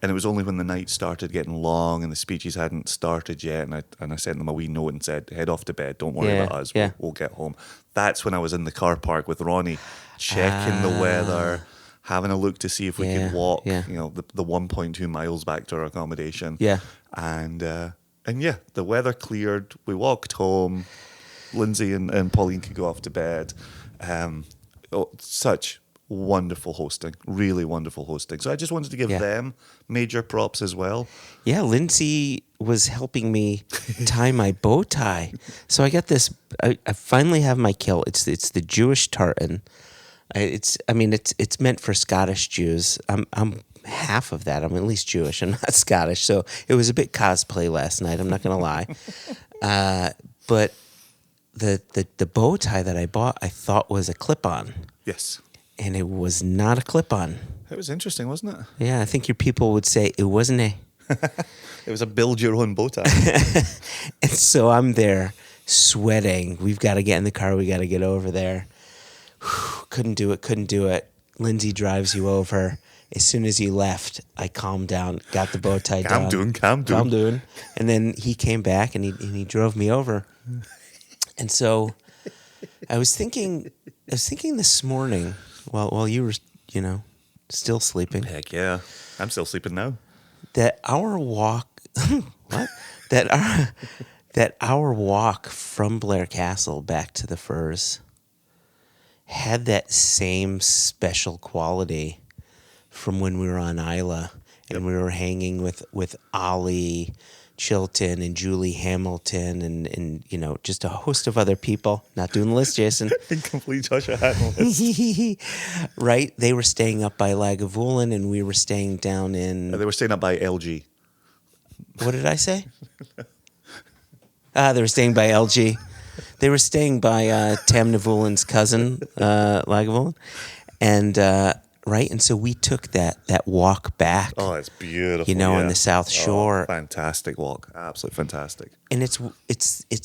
And it was only when the night started getting long and the speeches hadn't started yet, and I sent them a wee note and said, "Head off to bed. Don't worry Yeah, about us. yeah. We'll get home." That's when I was in the car park with Ronnie, checking the weather, having a look to see if we Yeah, could walk, yeah. the 1.2 miles back to our accommodation. Yeah. And yeah, the weather cleared. We walked home. Lindsay and Pauline could go off to bed. Such wonderful hosting, really wonderful hosting. So I just wanted to give Yeah. them major props as well. Yeah, Lindsay was helping me tie my bow tie. So I got this. I finally have my kilt. It's the Jewish tartan. It's meant for Scottish Jews. I'm half of that. I'm at least Jewish. I'm not Scottish. So it was a bit cosplay last night. I'm not gonna lie. But the bow tie that I bought, I thought was a clip-on, Yes. and it was not a clip-on. It was interesting, wasn't it? Yeah, I think your people would say it wasn't a. It was a build your own bow tie. And so I'm there sweating. We've got to get in the car. We got to get over there. Couldn't do it. Lindsay drives you over. As soon as you left, I calmed down, got the bow tie down. Calm down. And then he came back and he drove me over. And so I was thinking this morning while you were, still sleeping, Heck yeah. I'm still sleeping now. that our walk that our walk from Blair Castle back to the Firs had that same special quality from when we were on Isla and we were hanging with Ollie Chilton and Julie Hamilton and just a host of other people. Not doing the list, Jason. Incomplete Joshua Hatton list. Right? They were staying up by Lagavulin and we were staying down in... They were staying up by LG. What did I say? They were staying by LG. They were staying by Tam Navulin's cousin, Lagavulin. And, right? And so we took that walk back. Oh, it's beautiful. On the South Shore. Oh, fantastic walk. Absolutely fantastic. And it's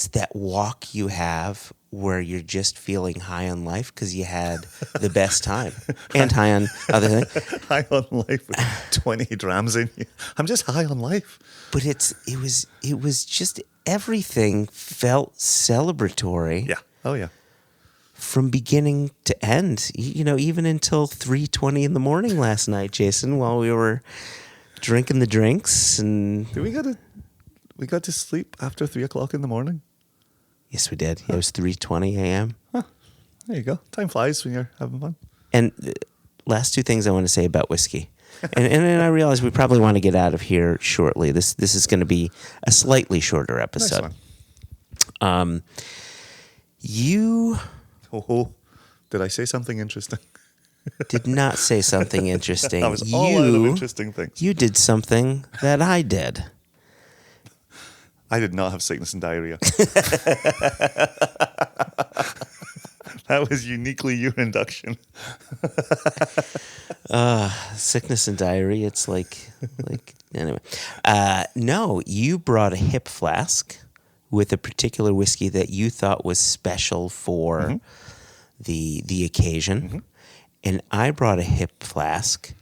that walk you have where you're just feeling high on life because you had the best time. And high on other things. High on life with 20 drams in you. I'm just high on life. But it was just everything felt celebratory. Yeah. Oh, yeah. From beginning to end, even until 3:20 in the morning last night, Jason, while we were drinking the drinks, and Did we got to sleep after 3 o'clock in the morning? yes, we did. It was 3:20 a.m. Huh. There you go. Time flies when you're having fun. And last two things I want to say about whiskey. And I realize we probably want to get out of here shortly. This is going to be a slightly shorter episode. Nice one. You Oh, did I say something interesting? did not say something interesting. I was all out of interesting things. You did something that I did. I did not have sickness and diarrhea. That was uniquely your induction. Sickness and diarrhea. It's like anyway. No, you brought a hip flask with a particular whiskey that you thought was special for the occasion, and I brought a hip flask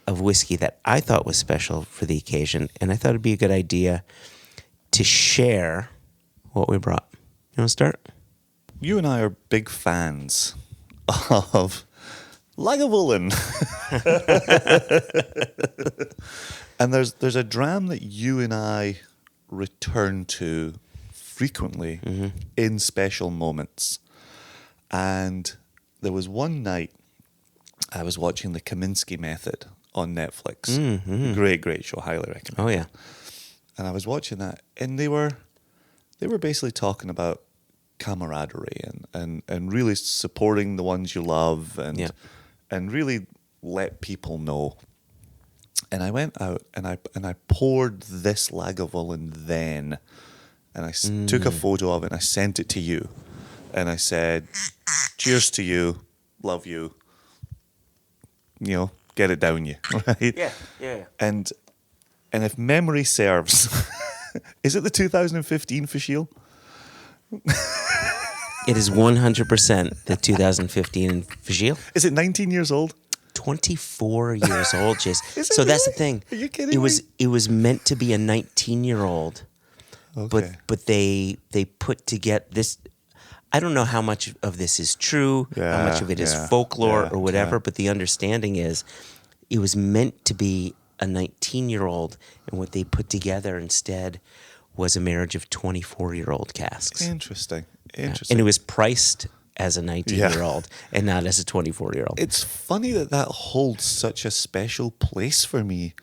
of whiskey that I thought was special for the occasion, and I thought it'd be a good idea to share what we brought. You want to start? You and I are big fans of Lagavulin. And there's a dram that you and I return to frequently in special moments. And there was one night I was watching The Kaminsky Method on Netflix. Great show, highly recommend. Oh yeah. And I was watching that, and they were basically talking about camaraderie and really supporting the ones you love and really let people know. And I went out and I poured this Lagavulin then, and I took a photo of it and I sent it to you, and I said, "Cheers to you, love you. You know, get it down you." Right? Yeah. And if memory serves, is it the 2015 Fashil? It is 100% the 2015 Fajil. Is it 19 years old? 24 years old, Jace. Is it So that's the really? thing. Are you kidding me? It was meant to be a 19-year-old, Okay. but they put together this. I don't know how much of this is true, how much of it is folklore or whatever, but the understanding is it was meant to be a 19-year-old, and what they put together instead was a marriage of 24-year-old casks. Interesting. And it was priced as a 19-year-old and not as a 24-year-old. It's funny that holds such a special place for me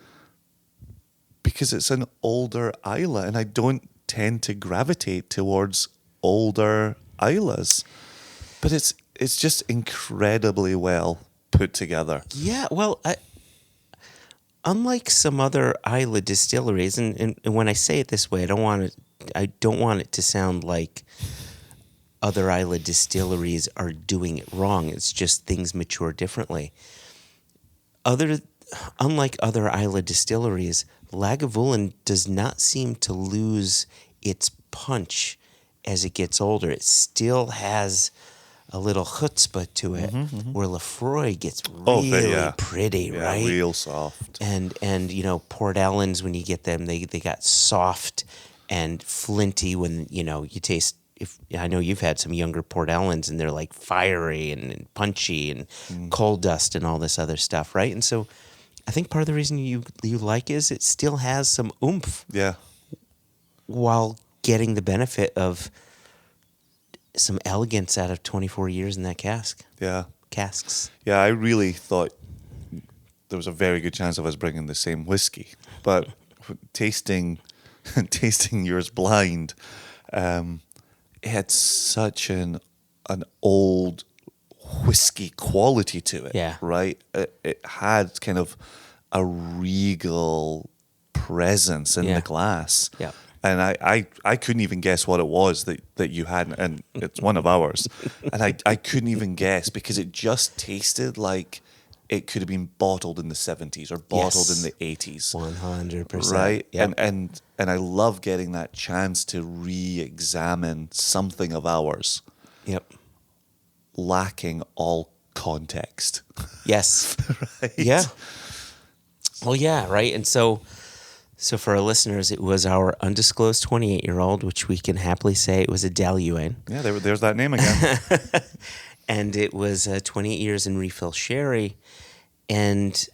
because it's an older Isla, and I don't tend to gravitate towards older Islas. But it's just incredibly well put together. Yeah, well, unlike some other Isla distilleries, and when I say it this way, I don't want it to sound like other Isla distilleries are doing it wrong. It's just things mature differently. Unlike other Isla distilleries, Lagavulin does not seem to lose its punch as it gets older. It still has a little chutzpah to it, where Lefroy gets really pretty, right? Real soft. And you know, Port Ellens, when you get them, they got soft and flinty when, you know, you taste. I know you've had some younger Port Ellens, and they're like fiery and punchy and coal dust and all this other stuff, right? And so I think part of the reason you like is it still has some oomph. Yeah. While getting the benefit of some elegance out of 24 years in that cask. Yeah. Casks. Yeah, I really thought there was a very good chance of us bringing the same whiskey. But tasting yours blind, it had such an old whiskey quality to it. Yeah. Right? It had kind of a regal presence in the glass. Yeah. And I couldn't even guess what it was that you had, and it's one of ours. And I couldn't even guess because it just tasted like it could have been bottled in the 70s or bottled in the 80s. 100%. Right? Yep. And I love getting that chance to re-examine something of ours. Yep. Lacking all context. Yes. Right? Yeah. Well, yeah, right. And so for our listeners, it was our undisclosed 28-year-old, which we can happily say it was a Daluane. Yeah, there's that name again. And it was 28 years in refill sherry. And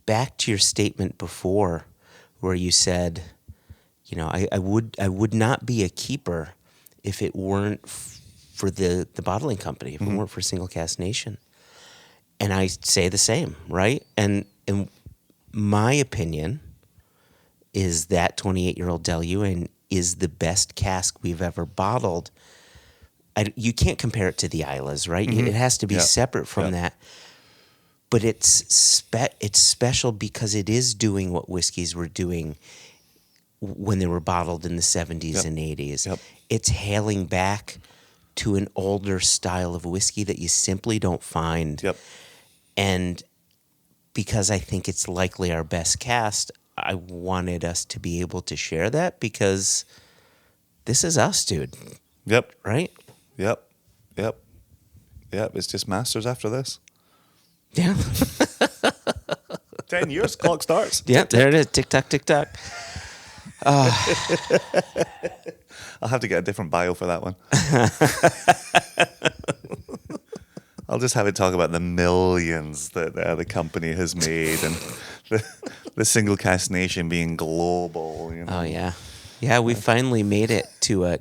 back to your statement before where you said, you know, I would not be a keeper if it weren't for the bottling company, if it weren't for Single Cask Nation. And I say the same, right? And my opinion is that 28-year-old Del-Ewan is the best cask we've ever bottled. You can't compare it to the Islas, right? It has to be separate from that. But it's special because it is doing what whiskeys were doing when they were bottled in the 70s and 80s. Yep. It's hailing back to an older style of whiskey that you simply don't find. Yep. And because I think it's likely our best cast, I wanted us to be able to share that because this is us, dude. Yep. Right? Yep. It's just Masters after this. Yeah. 10 years, clock starts. Yep, there it is. Tick tock, tick tock. I'll have to get a different bio for that one. I'll just have it talk about the millions that the company has made and the Single Cask Nation being global. You know? Oh, yeah. Yeah, we finally made it to a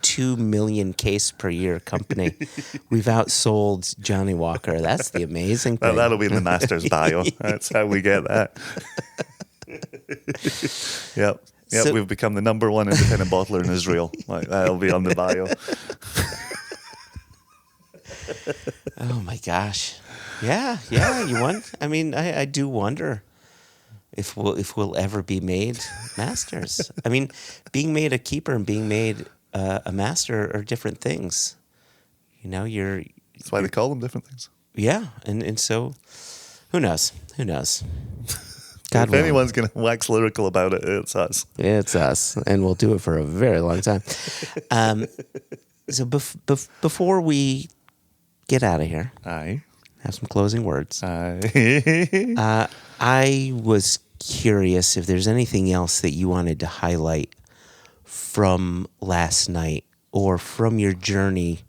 2 million case per year company. We've outsold Johnny Walker. That's the amazing thing. That'll be in the Master's bio. That's how we get that. Yep. So, we've become the number one independent bottler in Israel. Like that'll be on the bio. Oh my gosh. Yeah, you want I mean, I do wonder if we'll ever be made masters. I mean, being made a keeper and being made a master are different things. You know, that's why they call them different things. Yeah, and so who knows? God if anyone's going to wax lyrical about it, it's us. It's us, and we'll do it for a very long time. So before we get out of here, Aye. Have some closing words. Aye. I was curious if there's anything else that you wanted to highlight from last night or from your journey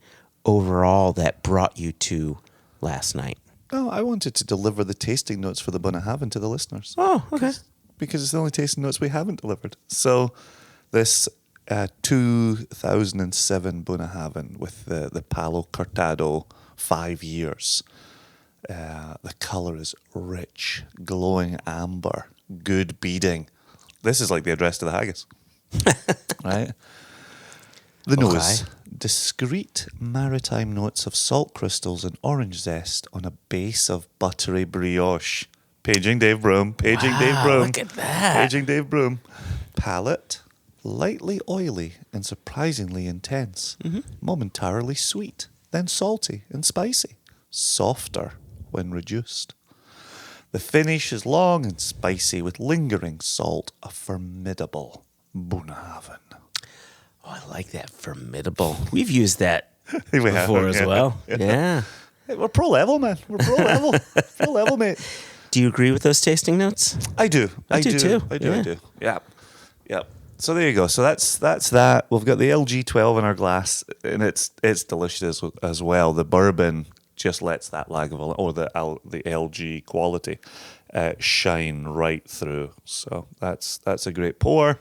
overall that brought you to last night. Oh, I wanted to deliver the tasting notes for the Bunnahabhain to the listeners. Oh, okay. Because it's the only tasting notes we haven't delivered. So this 2007 Bunnahabhain with the Palo Cortado 5 years. The colour is rich, glowing amber, good beading. This is like the address to the haggis. Right? The nose. Discreet maritime notes of salt crystals and orange zest on a base of buttery brioche. Paging Dave Broom. Dave Broom. Look at that. Paging Dave Broom. Palate. Lightly oily and surprisingly intense. Mm-hmm. Momentarily sweet, then salty and spicy. Softer when reduced. The finish is long and spicy with lingering salt. A formidable Bunnahabhain. Oh, I like that. Formidable. We've used that We before have, as well. Yeah. Hey, we're pro level, man. We're pro level. Pro level, mate. Do you agree with those tasting notes? I do. I do too. I do. Yeah. I do. Yep. So there you go. So that's that. We've got the LG12 in our glass, and it's delicious as well. The bourbon just lets that Lagavulin or the LG quality shine right through. So that's a great pour.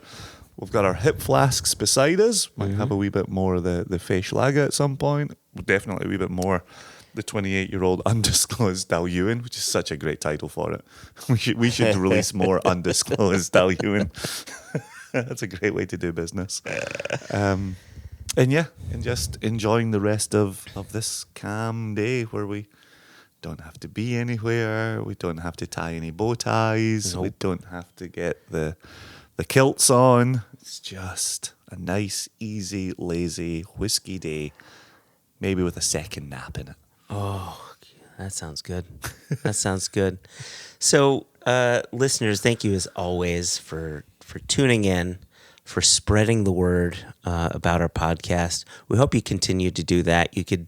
We've got our hip flasks beside us. Might have a wee bit more of the Feish Lager at some point. Definitely a wee bit more the 28-year-old undisclosed Del-Ewan, which is such a great title for it. We should release more undisclosed Del-Ewan. That's a great way to do business. And just enjoying the rest of this calm day where we don't have to be anywhere. We don't have to tie any bow ties. Nope. We don't have to get the kilts on. It's just a nice, easy, lazy whiskey day, maybe with a second nap in it. Oh, that sounds good. That sounds good. So, listeners, thank you as always for tuning in, for spreading the word about our podcast. We hope you continue to do that. You could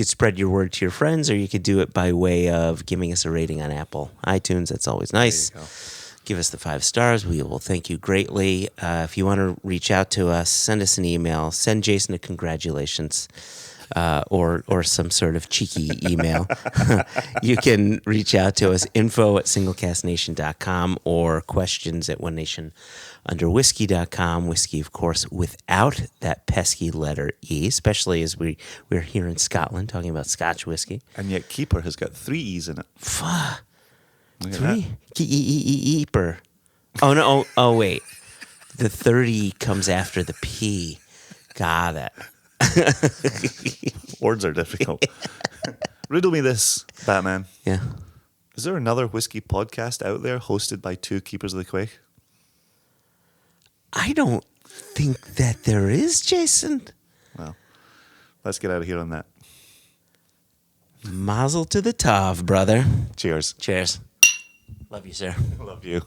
spread your word to your friends, or you could do it by way of giving us a rating on Apple, iTunes. That's always nice. Give us the 5 stars. We will thank you greatly. If you want to reach out to us, send us an email. Send Jason a congratulations or some sort of cheeky email. You can reach out to us, info@singlecastnation.com or questions@onenationunderwhiskey.com. Whiskey, of course, without that pesky letter E, especially as we're here in Scotland talking about Scotch whiskey. And yet Keeper has got 3 E's in it. Fuck. Look at 3? Keeper. Oh, no. Oh, wait. The 30 comes after the P. Got it. Words are difficult. Riddle me this, Batman. Yeah. Is there another whiskey podcast out there hosted by 2 keepers of the Quaich? I don't think that there is, Jason. Well, let's get out of here on that. Mazel to the Tov, brother. Cheers. Cheers. Love you, sir. Love you.